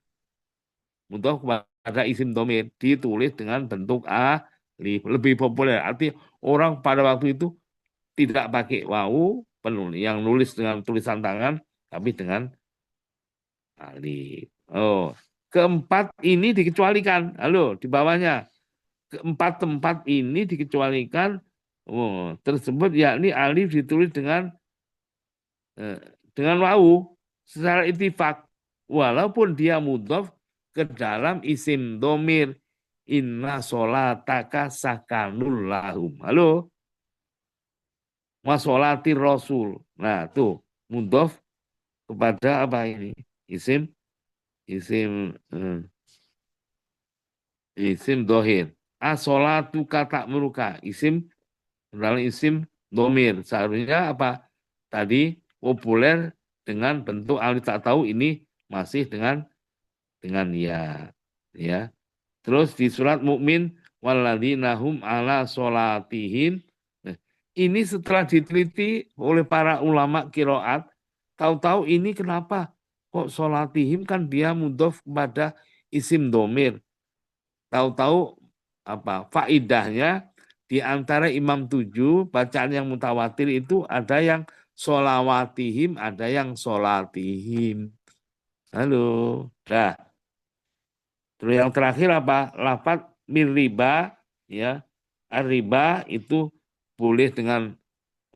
mudhof pada isim domir ditulis dengan bentuk alif, lebih populer. Arti orang pada waktu itu tidak pakai wawu, penulis yang nulis dengan tulisan tangan tapi dengan alif. Oh, keempat ini dikecualikan. Halo, di bawahnya. Keempat tempat ini dikecualikan tersebut, yakni alif ditulis dengan wawu secara ittifaq walaupun dia mudhof ke dalam isim domir. Inna sholataka sakanul lahum. Halo, wa sholatir rasul. Nah, tuh mudhof kepada apa ini? Isim dohir. As-sholatu kata meruka, isim dalam isim domir. Seharusnya apa? Tadi populer dengan bentuk alif, tak tahu ini masih dengan ya. Ya. Terus di surat Mukmin walladzina hum ala sholatihim. Nah, ini setelah diteliti oleh para ulama qiraat, tahu-tahu ini kenapa kok sholatihim kan dia mudhof kepada isim domir. Tahu-tahu apa faidahnya di antara imam 7 bacaan yang mutawatir itu ada yang sholawatihim, ada yang sholatihim. Halo, dah. Terus yang terakhir apa? Lafaz min riba, ya. Ar-riba itu boleh dengan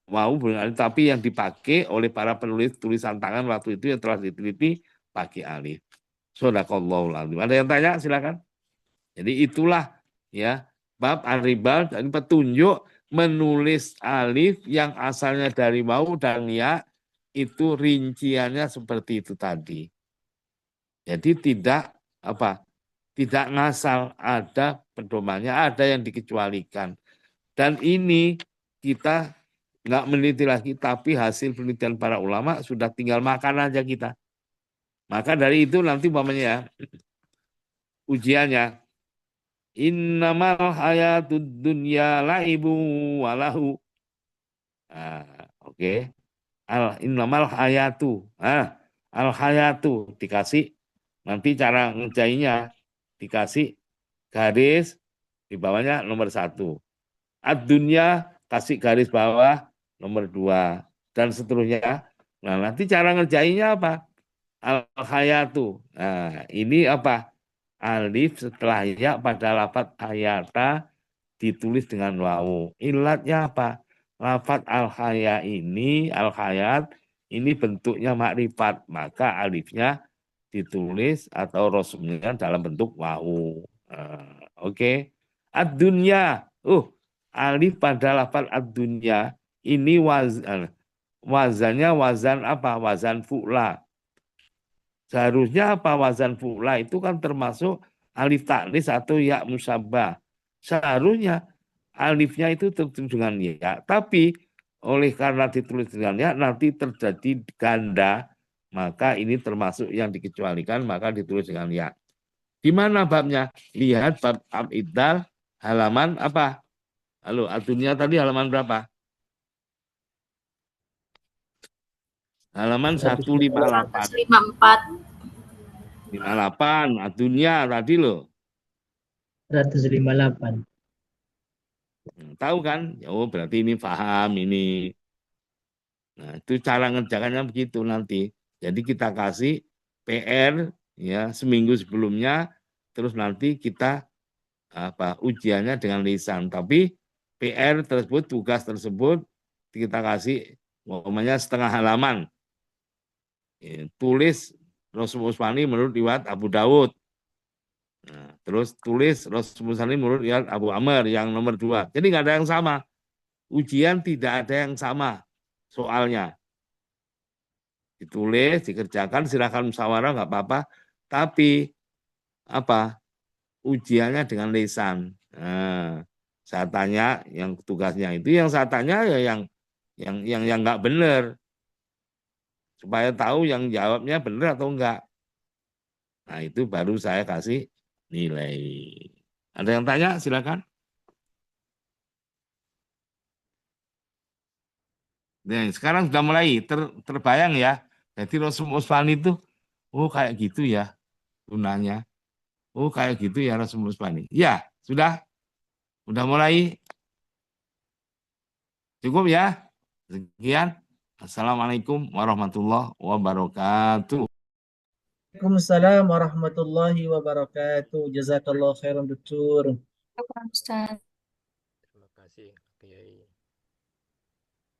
wawu, tapi yang dipakai oleh para penulis tulisan tangan waktu itu yang telah diteliti pakai alif. Shadaqallahul azim. Ada yang tanya? Silakan. Jadi itulah ya bab ar-riba, dan petunjuk menulis alif yang asalnya dari wawu dan ya, itu rinciannya seperti itu tadi. Jadi tidak ngasal, ada pedomannya, ada yang dikecualikan. Dan ini kita nggak meneliti lagi, tapi hasil penelitian para ulama sudah tinggal makan aja kita. Maka dari itu nanti umpamanya ya, ujiannya innamal hayatud dunya laibu walahu. Oke. Innamal hayatu. Al hayatu dikasih nanti cara ngerjainnya dikasih garis di bawahnya nomor 1. Ad-dunya kasih garis bawah nomor 2 dan seterusnya. Nah, nanti cara ngerjainnya apa? Al-hayatu. Nah, ini apa? Alif setelah ya pada lafaz hayata ditulis dengan wawu. Ilatnya apa? Lafaz al-haya ini, al-hayat ini bentuknya makrifat, maka alifnya ditulis atau rosumnya dalam bentuk wawu. Oke. Ad-dunya. Alif pada lafaz ad-dunya ini wazannya wazan apa? Wazan fu'la. Seharusnya apa wazan fu'la itu kan termasuk alif taknis atau ya musabbah. Seharusnya alifnya itu tertulis dengan ya, tapi oleh karena ditulis dengan ya nanti terjadi ganda, maka ini termasuk yang dikecualikan, maka ditulis dengan ya. Di mana babnya? Lihat bab Abidal halaman apa? Halo, adunya tadi halaman berapa? Halaman 158. 154. 58, adunya tadi loh. 158. Tahu kan? Oh, berarti ini paham ini. Nah, itu cara ngerjakannya begitu nanti. Jadi kita kasih PR ya seminggu sebelumnya, terus nanti kita ujiannya dengan lisan. Tapi PR tersebut, tugas tersebut kita kasih umpamanya setengah halaman. Tulis Rasul Usmani menurut riwayat Abu Dawud. Nah, terus tulis Rasul Usmani menurut riwayat Abu Amr yang nomor 2. Jadi nggak ada yang sama. Ujian tidak ada yang sama soalnya. Ditulis, dikerjakan, silakan musyawarah nggak apa-apa. Tapi apa? Ujiannya dengan lisan. Nah, saya tanya yang tugasnya itu, yang saya tanya ya yang nggak benar, supaya tahu yang jawabnya benar atau enggak. Nah itu baru saya kasih nilai. Ada yang tanya? Silakan. Nah, sekarang sudah mulai terbayang ya. Jadi Rasul Usman itu, oh kayak gitu ya gunanya. Oh kayak gitu ya Rasul Usman. Ya, sudah mulai. Cukup ya. Sekian. Assalamualaikum warahmatullahi wabarakatuh. Waalaikumsalam warahmatullahi wabarakatuh. Jazakallah khairan, Dokter. Ustaz. Terima kasih, Kiai.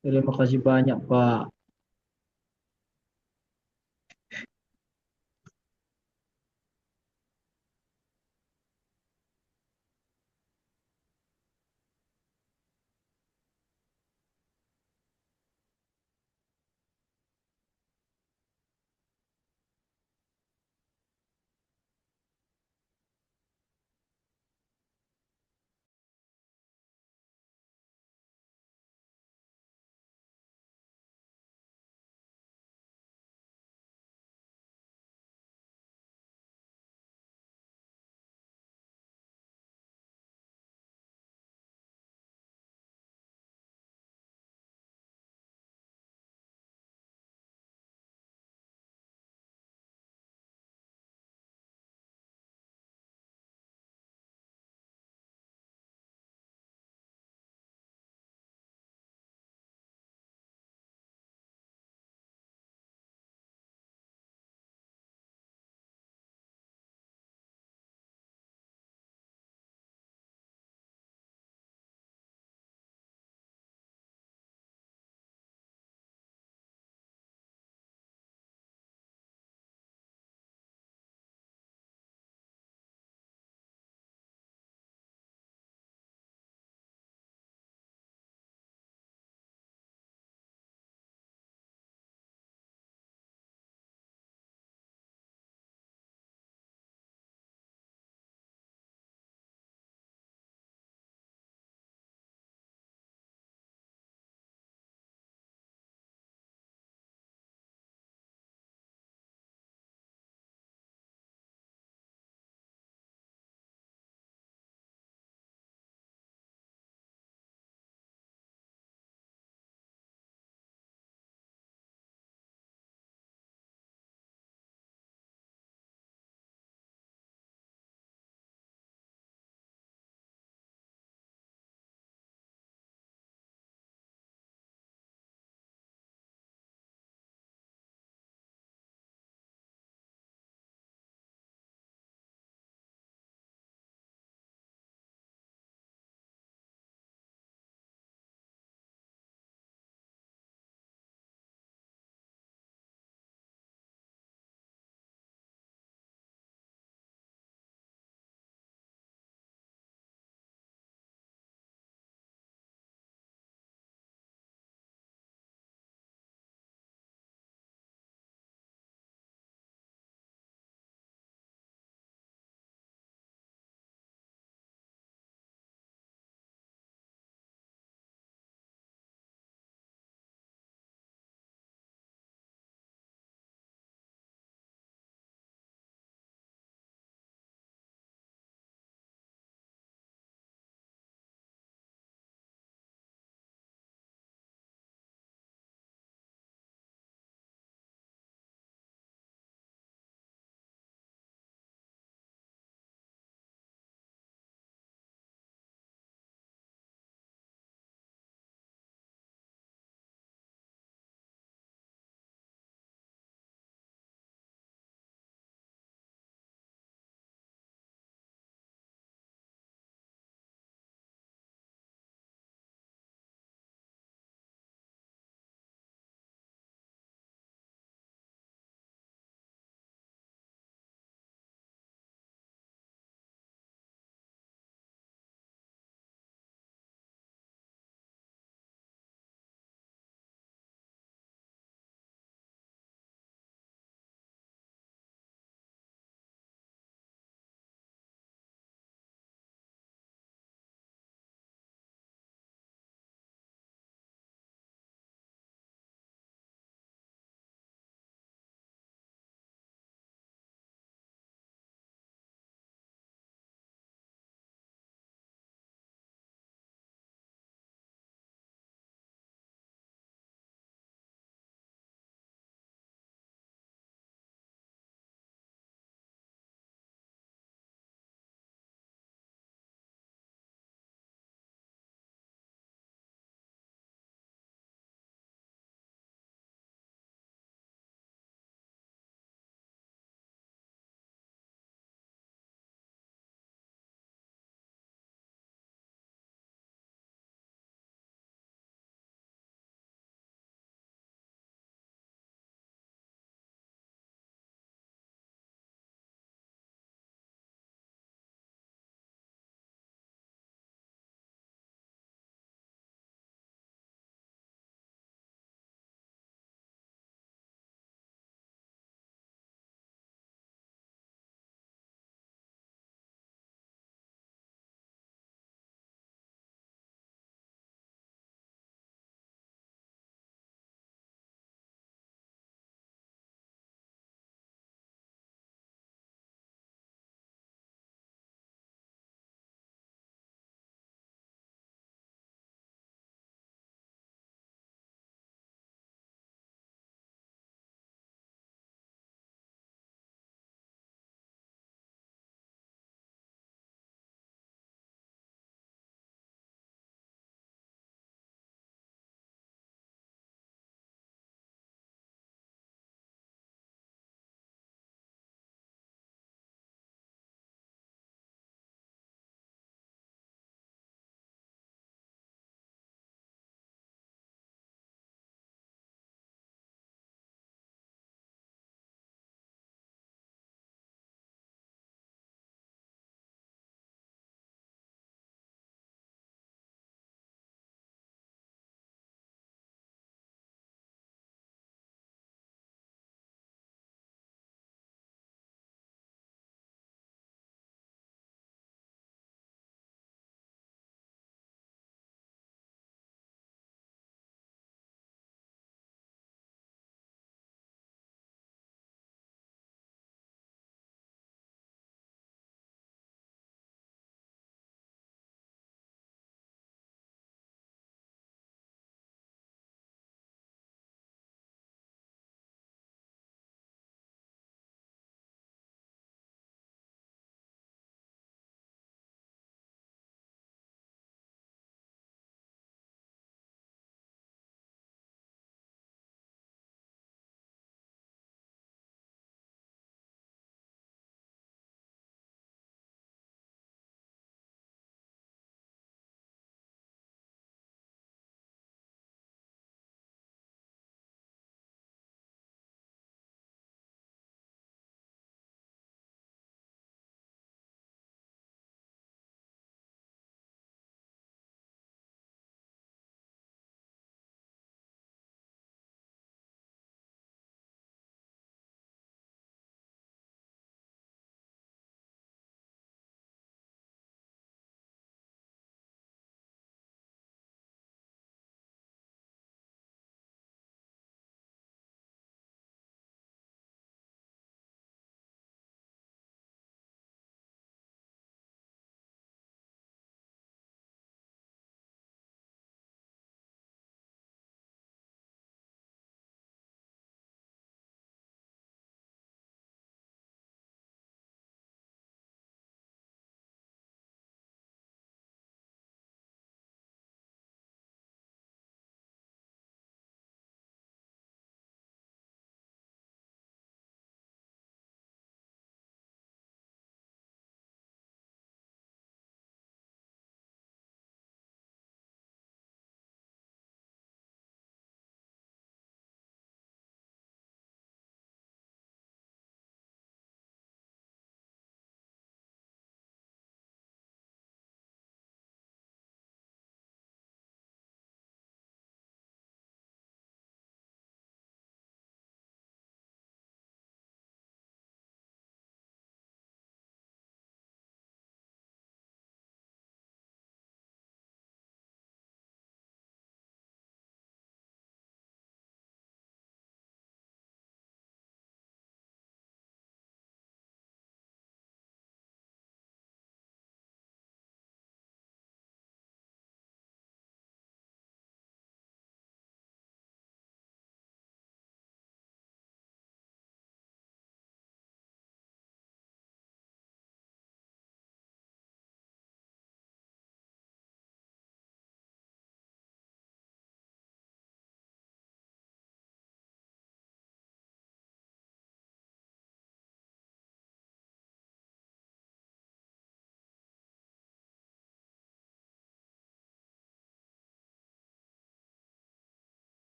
Terima kasih banyak, Pak.